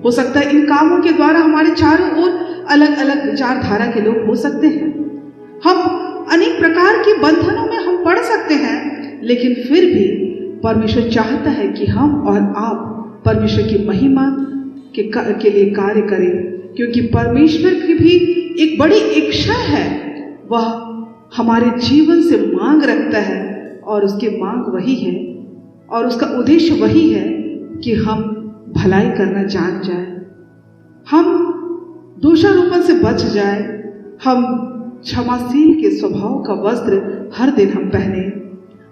हो सकता है इन कामों के द्वारा हमारे चारों ओर अलग अलग विचारधारा के लोग हो सकते हैं, हम अनेक प्रकार के बंधनों में हम पड़ सकते हैं, लेकिन फिर भी परमेश्वर चाहता है कि हम और आप परमेश्वर की महिमा के लिए कार्य करें, क्योंकि परमेश्वर की भी एक बड़ी इच्छा है, वह हमारे जीवन से मांग रखता है, और उसकी मांग वही है और उसका उद्देश्य वही है कि हम भलाई करना जान जाए, हम दोषारोपण से बच जाए, हम क्षमाशील के स्वभाव का वस्त्र हर दिन हम पहने,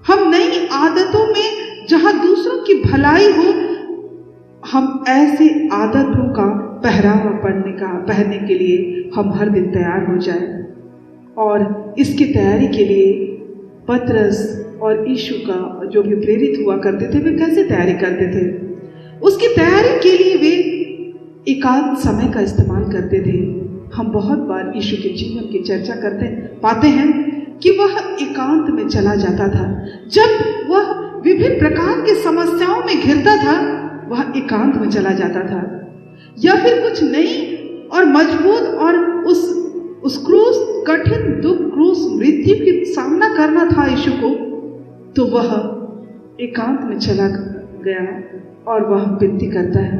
हम नई आदतों में जहां दूसरों की भलाई हो, हम ऐसे आदतों का पहरावा पहनने के लिए हम हर दिन तैयार हो जाए। और इसकी तैयारी के लिए पतरस और यीशु का जो भी प्रेरित हुआ करते थे, वे कैसे तैयारी करते थे? उसकी तैयारी के लिए वे एकांत समय का इस्तेमाल करते थे। हम बहुत बार यीशु के जीवन की चर्चा पाते हैं कि वह एकांत में चला जाता था। जब वह विभिन्न प्रकार की समस्याओं में घिरता था, वह एकांत में चला जाता था, या फिर कुछ नई और मजबूत और उस क्रूस, कठिन दुख, क्रूस, मृत्यु की सामना करना था यीशु को, तो वह एकांत में चला गया और वह विनती करता है।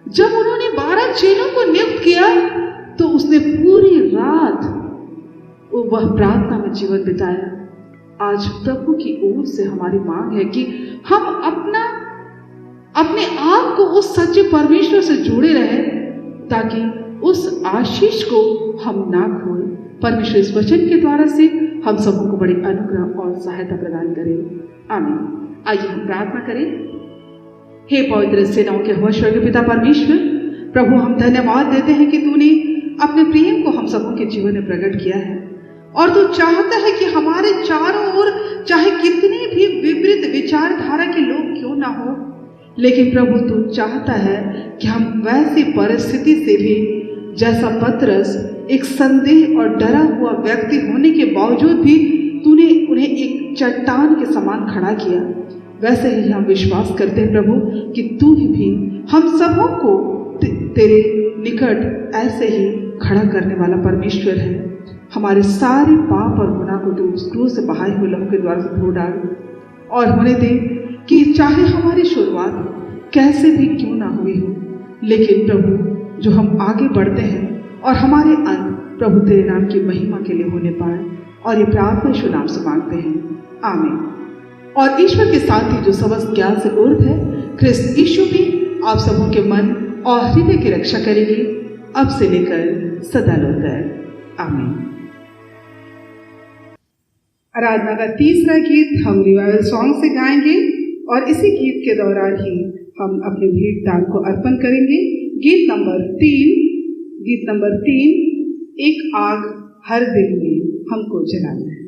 जब उन्होंने 12 चेलों को नियुक्त किया तो उसने पूरी रात वह प्रार्थना में जीवन बिताया। आज प्रभु की ओर से हमारी मांग है कि हम अपने आप को उस सच्चे परमेश्वर से जुड़े रहे, ताकि उस आशीष को हम ना खोएं। परमेश्वर इस वचन के द्वारा से हम सबों को बड़ी अनुग्रह और सहायता प्रदान करे। आमीन। आइए हम प्रार्थना करें। हे पवित्र सेनाओं के यहोवा स्वर्गीय पिता परमेश्वर, प्रभु हम धन्यवाद देते हैं कि तूने अपने प्रेम को हम सबों के जीवन में प्रकट किया है, और तू चाहता है कि हमारे चारों ओर चाहे कितने भी विपरीत विचारधारा के लोग क्यों ना हो, लेकिन प्रभु तू चाहता है कि हम वैसी परिस्थिति से भी, जैसा पतरस एक संदेह और डरा हुआ व्यक्ति होने के बावजूद भी तूने उन्हें एक चट्टान के समान खड़ा किया, वैसे ही हम विश्वास करते हैं प्रभु कि तू ही भी हम सबों को तेरे निकट ऐसे ही खड़ा करने वाला परमेश्वर है। हमारे सारे पाप और गुनाह को तू उस क्रूस से बहाए हुए लहू के द्वारा से धो डाल और होने दे कि चाहे हमारी शुरुआत कैसे भी क्यों ना हुई हो, लेकिन प्रभु जो हम आगे बढ़ते हैं और हमारे अंत प्रभु तेरे नाम की महिमा के लिए होने पाए। और ये प्रार्थना यीशु नाम से मांगते हैं, आमीन। और ईश्वर के साथ ही जो समस्त ज्ञान से ऊर्ध्व है, ख्रिस्त यीशु भी आप सबों के मन और हृदय की रक्षा करेगी, अब से लेकर सदा लोतर, आमीन। आराधना का तीसरा गीत हम रिवाइवल सॉन्ग से गाएंगे और इसी गीत के दौरान ही हम अपने भेंट दान को अर्पण करेंगे। गीत नंबर 3, एक आग हर दिल में हमको जलाना है।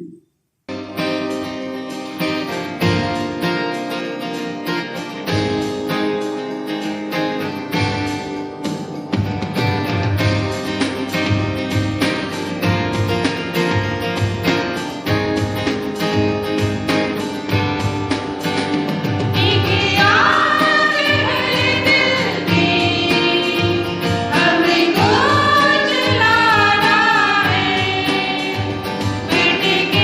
Take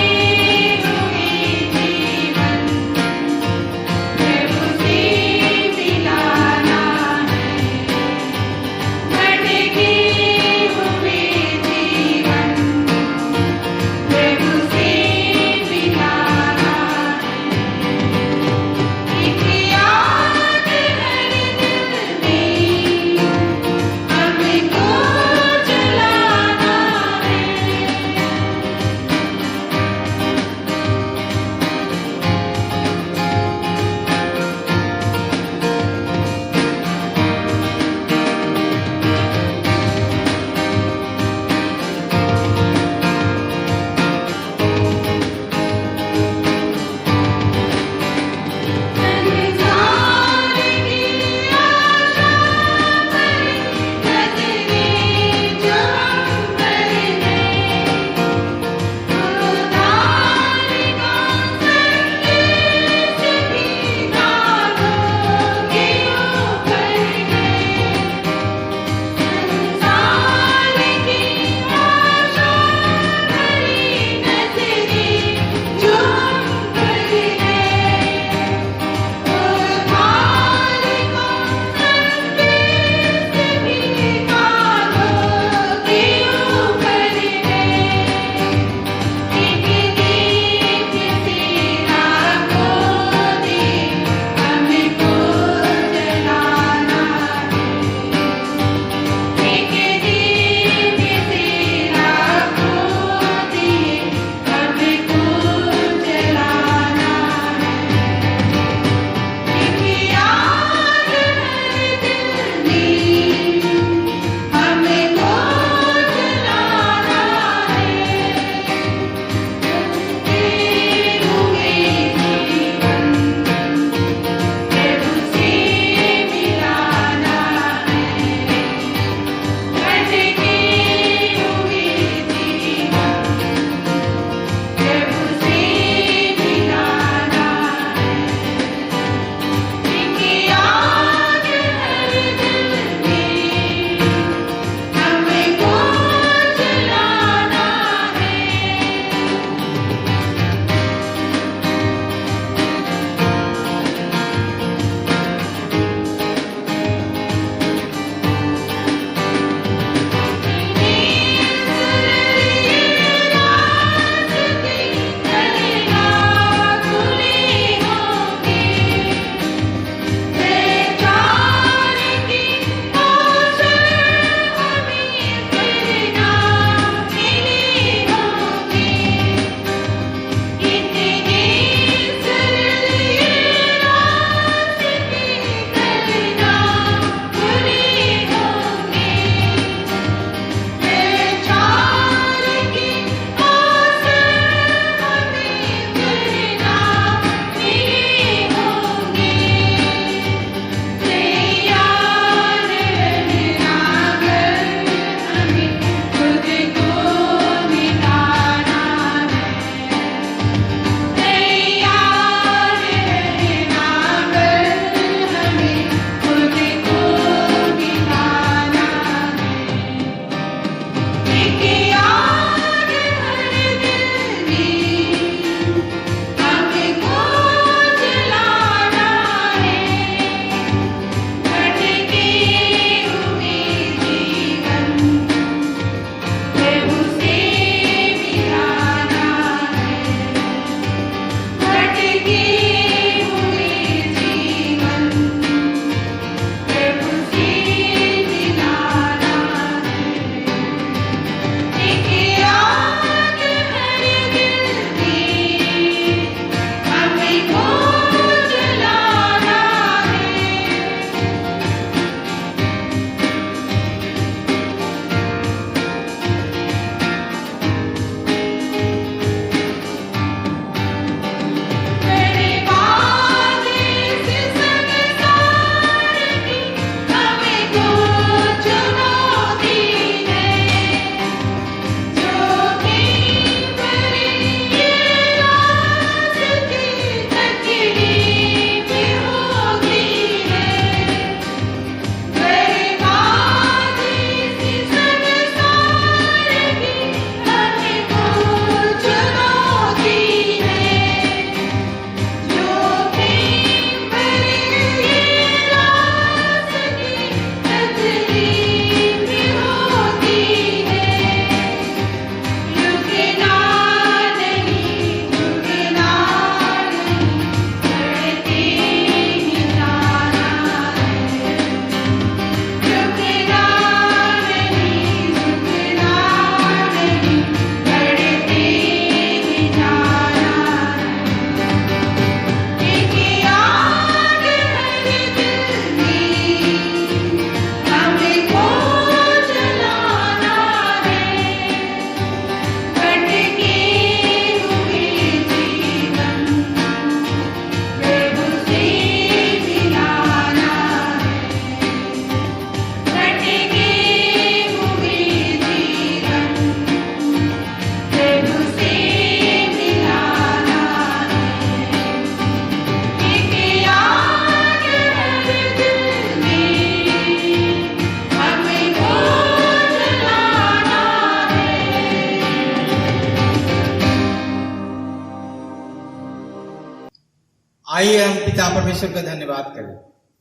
पिता परमेश्वर का धन्यवाद करें।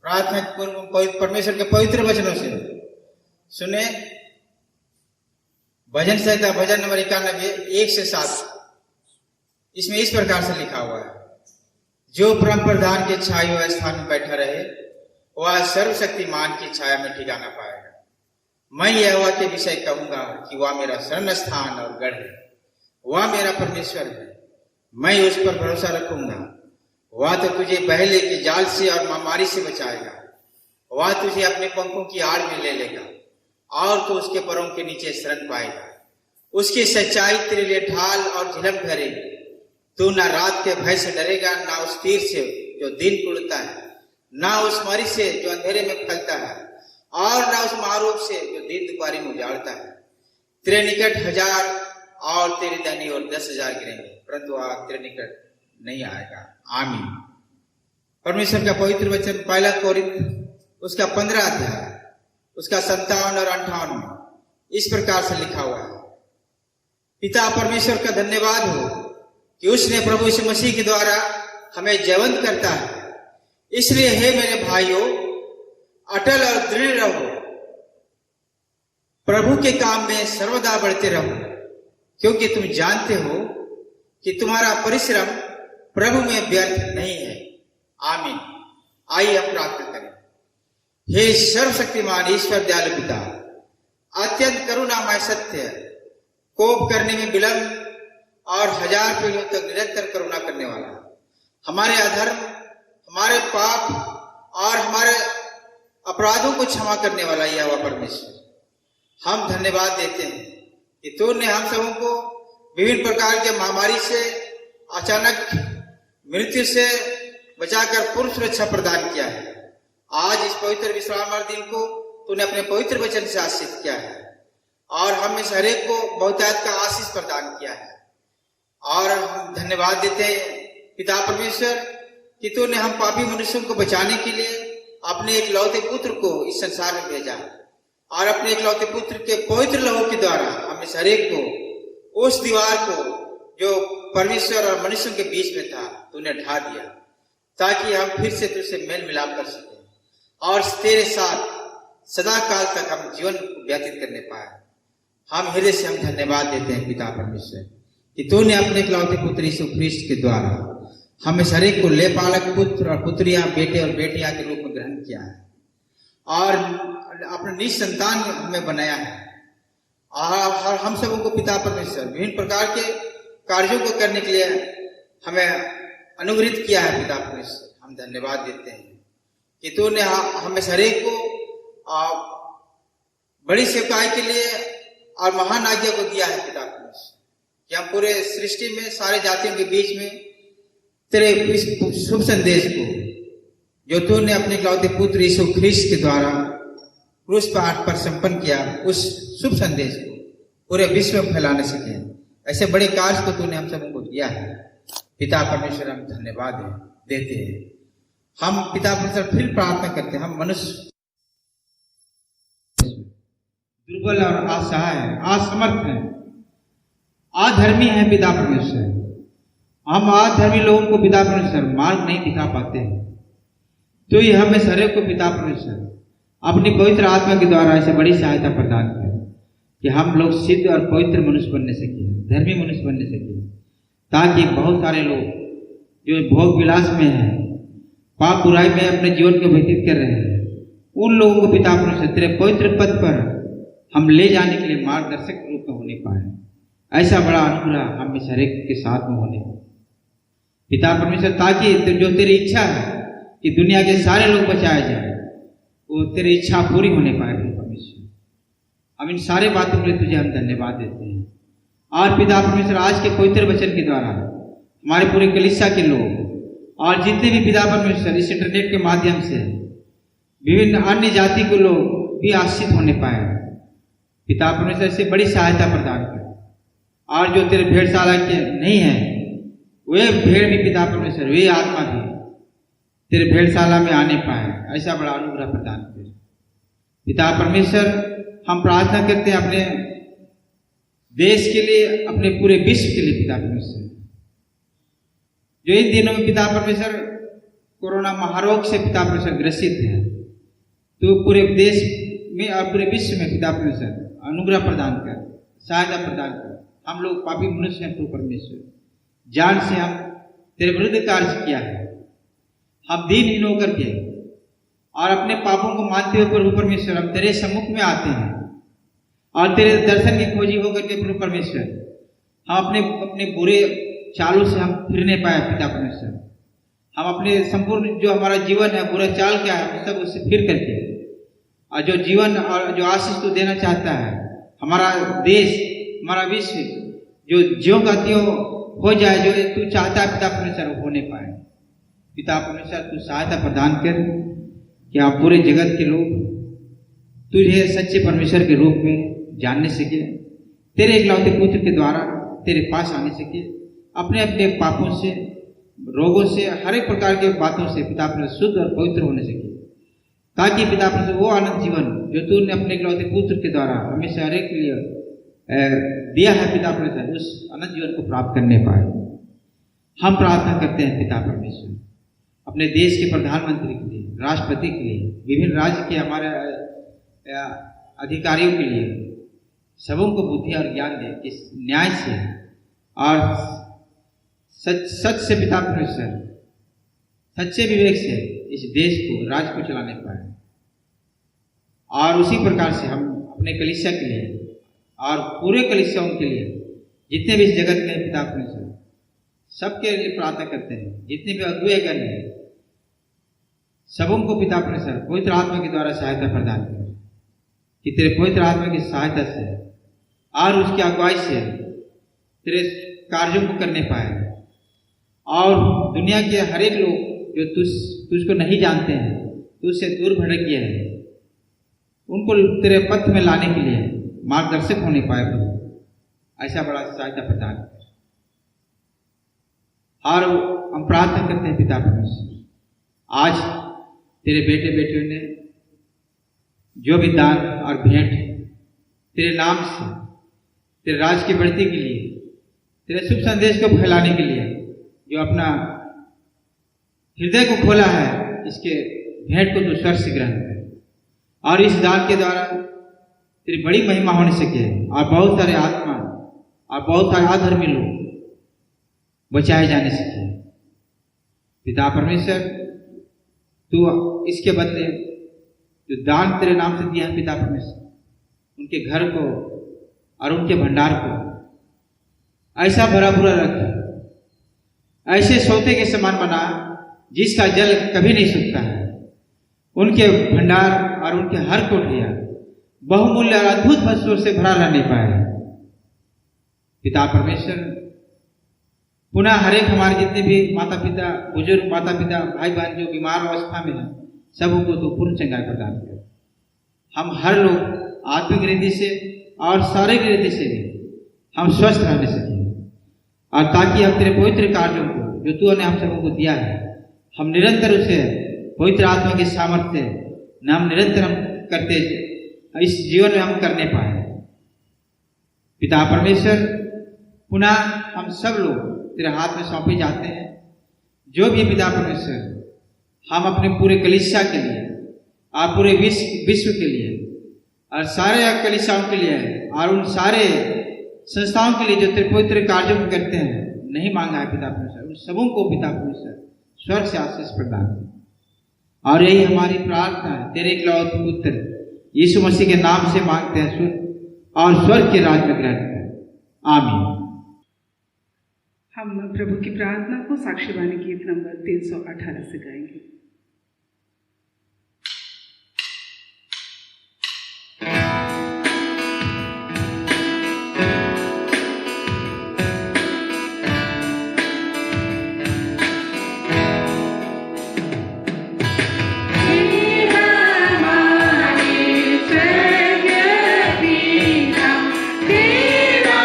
प्रार्थना परमेश्वर के पवित्र वचनों से सुने। भजन संहिता भजन नंबर 91 1 से 7, इसमें इस प्रकार से लिखा हुआ है, जो परम प्रधान के छाया स्थान में बैठा रहे वह सर्वशक्तिमान की छाया में ठिकाना पाएगा। मैं यहोवा के विषय कहूंगा कि वह मेरा शरण स्थान और गढ़ है, वह मेरा परमेश्वर है, मैं उस पर भरोसा रखूंगा। वह तो तुझे बहेले के जाल से और महामारी से बचाएगा, वह तुझे अपने पंखों की आड़ में ले लेगा और तो उसके पैरों के नीचे शरण पाएगा। उसकी सच्चाई तेरे लिए ढाल और झिलम ठहरेगी। तू ना रात के भय से डरेगा, ना उस तीर से जो दिन उड़ता है, ना उस मरी से जो अंधेरे में फैलता है, और ना उस महारूप से जो दिन दोपहर में उजाड़ता है। तेरे निकट 1000 और तेरी दाहिनी ओर 10,000 गिरेंगे, परंतु वह तेरे निकट नहीं आएगा। आमीन। परमेश्वर का पवित्र वचन 1 कोरिन्थ उसका 15 अध्याय उसका 57 और 58 में इस प्रकार से लिखा हुआ है, पिता परमेश्वर का धन्यवाद हो कि उसने प्रभु यीशु मसीह के द्वारा हमें जीवंत करता है। इसलिए हे मेरे भाइयों, अटल और दृढ़ रहो, प्रभु के काम में सर्वदा बढ़ते रहो, क्योंकि तुम जानते हो कि तुम्हारा परिश्रम प्रभु में व्यर्थ नहीं है। आमीन। आइए हम प्रार्थना करें। हे सर्वशक्तिमान ईश्वर दयालु पिता, अत्यंत करुणामय सत्य, कोप करने में विलंब और 1000 पीढ़ियों तक निरंतर करुणा करने वाला, हमारे अधर्म, हमारे पाप और हमारे अपराधों को क्षमा करने वाला यहोवा परमेश्वर, हम धन्यवाद देते हैं कि तूने हम सबों को विभिन्न प्रकार के महामारी से, अचानक मृत्यु से बचाकर पूर्ण सुरक्षा प्रदान किया है। आज इस पवित्र विश्राम दिन को तूने अपने पवित्र वचन से आशीष किया है और हम इस हरेक को बहुतायत का आशीष प्रदान किया है। और हम धन्यवाद देते हैं पिता परमेश्वर कि तूने हम पापी मनुष्यों को बचाने के लिए अपने एकलौते पुत्र को इस संसार में भेजा और अपने एकलौते पुत्र के पवित्र लहू के द्वारा हम इस हरेक को, उस दीवार को जो परमेश्वर और मनुष्यों के बीच में था, तूने ढा दिया ताकि हम फिर से तुझसे मेल मिलाप कर सके और तेरे साथ सदा काल तक हम जीवन व्यतीत करने पाए। हम हृदय से हम धन्यवाद देते हैं पिता परमेश्वर कि तूने अपने इकलौते पुत्र यीशु ख्रीस्त के द्वारा हम इस हरेक को ले पालक पुत्र और पुत्रियां, बेटे और बेटियां के रूप में ग्रहण किया है और अपने निज संतान हमें बनाया है। और हम सबों को पिता परमेश्वर विभिन्न प्रकार के कार्यों को करने के लिए हमें अनुग्रहित किया है। पिता परमेश्वर हम धन्यवाद देते हैं कि तूने हमें हरेक को बड़ी सेवकाई के लिए और महान आज्ञा को दिया है पिता परमेश्वर कि हम पूरे सृष्टि में सारे जातियों के बीच में तेरे शुभ संदेश को जो तूने अपने इकलौते पुत्र यीशु ख्रीस्त के द्वारा क्रूस पर संपन्न किया, उस शुभ संदेश को पूरे विश्व में फैलाने सके, ऐसे बड़े कार्य को तूने हम सबों को दिया है। पिता परमेश्वर हम धन्यवाद देते हैं। हम पिता परमेश्वर फिर प्रार्थना करते हैं। हम मनुष्य दुर्बल और असहाय है, असमर्थ है, अधर्मी है पिता परमेश्वर। हम अधर्मी लोगों को पिता परमेश्वर मार्ग नहीं दिखा पाते हैं, तो ये हमें सारे को पिता परमेश्वर अपनी पवित्र आत्मा के द्वारा ऐसे बड़ी सहायता प्रदान करें कि हम लोग सिद्ध और पवित्र मनुष्य बनने सके, धर्मी मनुष्य बनने सके, ताकि बहुत सारे लोग जो भोग विलास में हैं, पाप बुराई में अपने जीवन को व्यतीत कर रहे हैं, उन लोगों को पिता परमेश्वर तेरे पवित्र पद पर हम ले जाने के लिए मार्गदर्शक रूप में होने पाए। ऐसा बड़ा अनुग्रह हम इस हरेक के साथ में होने पिता परमेश्वर, ताकि जो तेरी इच्छा है कि दुनिया के सारे लोग बचाए जाए, वो तेरी इच्छा पूरी होने पाए परमेश्वर। हम इन सारे बातों के लिए तुझे हम धन्यवाद देते हैं। और पिता परमेश्वर आज के पवित्र वचन के द्वारा हमारे पूरे कलीसिया के लोग और जितने भी पिता परमेश्वर इस इंटरनेट के माध्यम से विभिन्न अन्य जाति के लोग भी आशीषित होने पाए। पिता परमेश्वर से बड़ी सहायता प्रदान कर, और जो तेरे भेड़शाला के नहीं है वे भेड़ भी पिता परमेश्वर, वे आत्मा भी तेरे भेड़शाला में आने पाए, ऐसा बड़ा अनुग्रह प्रदान कर। पिता परमेश्वर हम प्रार्थना करते हैं अपने देश के लिए, अपने पूरे विश्व के लिए पिता परमेश्वर, जो इन दिनों में पिता परमेश्वर कोरोना महारोग से पिता परमेश्वर ग्रसित है, तो पूरे देश में और पूरे विश्व में पिता परमेश्वर अनुग्रह प्रदान कर, सहायता प्रदान कर। हम लोग पापी मनुष्य हैं, प्रभु परमेश्वर, जान से हम तेरे विरुद्ध कार्य किया है। हम दीनहीन होकर के और अपने पापों को मानते हुए प्रभु परमेश्वर हम तेरे सम्मुख में आते हैं और तेरे दर्शन की खोजी होकर के प्रभु परमेश्वर हम अपने बुरे चालों से हम फिर नहीं पाए पिता परमेश्वर। हम अपने संपूर्ण जो हमारा जीवन है, बुरा चाल क्या है, सब उससे फिर करके और जो जीवन और जो आशीष तू देना चाहता है, हमारा देश, हमारा विश्व जो ज्यों का त्यों हो जाए, जो तू चाहता है पिता परमेश्वर होने पाए। पिता परमेश्वर तू सहायता प्रदान कर कि आप पूरे जगत के लोग तुझे सच्चे परमेश्वर के रूप में जानने सके, तेरे इकलौते पुत्र के द्वारा तेरे पास आने सके, अपने अपने पापों से, रोगों से, हर एक प्रकार के बातों से पिता परमेश्वर शुद्ध और पवित्र होने सके, ताकि पिता परमेश्वर वो आनंद जीवन जो तूने अपने इकलौते पुत्र के द्वारा हमेशा हर एक के लिए दिया है पिता परमेश्वर, उस अनंत जीवन को प्राप्त करने पाए। हम प्रार्थना करते हैं पिता परमेश्वर अपने देश के प्रधानमंत्री के लिए, राष्ट्रपति के लिए, विभिन्न राज्य के हमारे अधिकारियों के लिए, सबों को बुद्धि और ज्ञान दे, इस न्याय से और सच से पिता परमेश्वर सच्चे विवेक से इस देश को, राज्य को चलाने पाए। और उसी प्रकार से हम अपने कलीसिया के लिए और पूरे कलीसियाओं के लिए, जितने भी इस जगत में पिता परमेश्वर सबके लिए प्रार्थना करते हैं, जितने भी अगुवेगण हैं, सबों को पिता परमेश्वर पवित्र आत्मा के द्वारा सहायता प्रदान करें कि तेरे पवित्र आत्मा की सहायता से और उसकी अगुवाई से तेरे कार्यों को करने पाए और दुनिया के हर एक लोग जो तुझको नहीं जानते हैं, तुझसे दूर भटक गए हैं, उनको तेरे पथ में लाने के लिए मार्गदर्शक होने पाए। ऐसा बड़ा सहायता प्रदान कर। और हम प्रार्थना करते हैं पिता परमेश्वर, आज तेरे बेटे बेटियों ने जो भी दान और भेंट तेरे नाम से, तेरे राज की बढ़ती के लिए, तेरे शुभ संदेश को फैलाने के लिए जो अपना हृदय को खोला है, इसके भेंट को तू स्वर्ग से ग्रहण कर और इस दान के द्वारा तेरी बड़ी महिमा होने सके और बहुत सारे आत्मा और बहुत सारे अधर्मी लोग बचाए जाने सके। पिता परमेश्वर तू इसके बदले जो दान तेरे नाम से दिया है पिता परमेश्वर, उनके घर को और उनके भंडार को ऐसा भरा भरा रख, ऐसे सोते के समान बना जिसका जल कभी नहीं सूखता है। उनके भंडार और उनके हर कोठरिया बहुमूल्य और अद्भुत वस्तुओं से भरा रहने पाए। पिता परमेश्वर पुनः हर एक हमारे जितने भी माता पिता, बुजुर्ग माता पिता, भाई बहन जो बीमार अवस्था में है, सबों को तो पूर्ण चंगाई प्रदान कर। हम हर लोग आत्मिक रीति से और शारीरिक रीति से भी हम स्वस्थ रहने सकें और ताकि हम तेरे पवित्र कार्यों को जो तू ने हम सबों को दिया है, हम निरंतर उसे पवित्र आत्मा के सामर्थ्य न हम निरंतर हम करते इस जीवन में हम करने पाए। पिता परमेश्वर पुनः हम सब लोग तेरे हाथ में सौंपे जाते हैं। जो भी पिता परमेश्वर हम अपने पूरे कलीसिया के लिए और पूरे विश्व के लिए और सारे कलीसियाओं के लिए और उन सारे संस्थाओं के लिए जो तेरे पवित्र कार्यों को करते हैं, नहीं मांगा है पिता परमेश्वर, उन सबों को पिता परमेश्वर स्वर्ग से आशीष प्रदान कर। और यही हमारी प्रार्थना है, तेरे इकलौते पुत्र यीशु मसीह के नाम से मांगते हैं, सुन और स्वर्ग के राज्य में ग्रहण कर। आमीन। हम प्रभु की प्रार्थना को साक्षीवाणी गीत नंबर 318 से गाएंगे। तेरा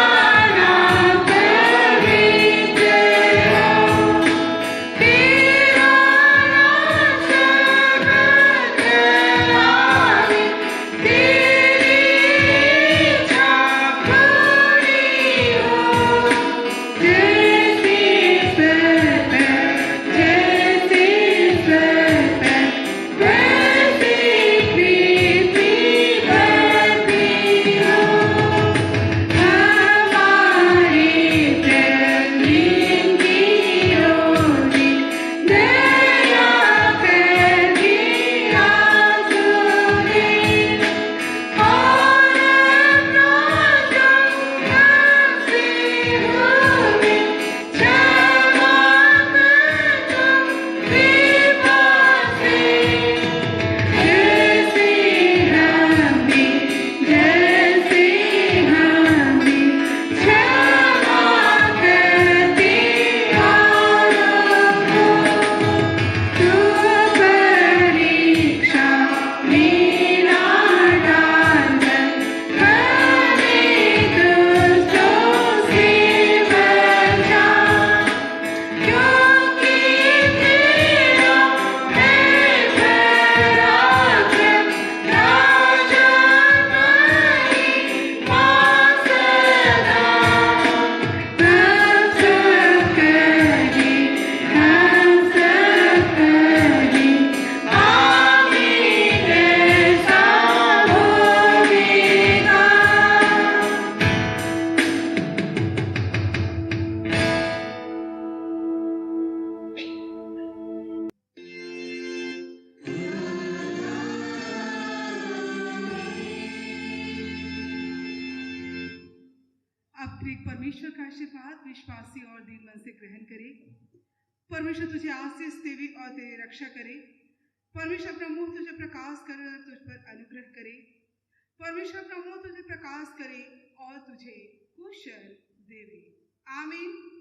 आंतरिक परमेश्वर का आशीर्वाद विश्वासी और दिल मन से ग्रहण करे। परमेश्वर तुझे आशीष देवे और तेरी रक्षा करे। परमेश्वर अपना मुंह तुझे प्रकाश करे और तुझ पर अनुग्रह करे। परमेश्वर अपना मुंह तुझे प्रकाश करे और तुझे कुशल देवे। आमीन।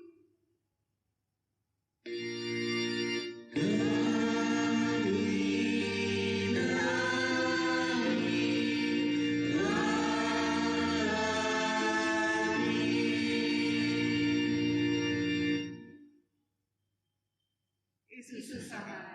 यीशु सहाय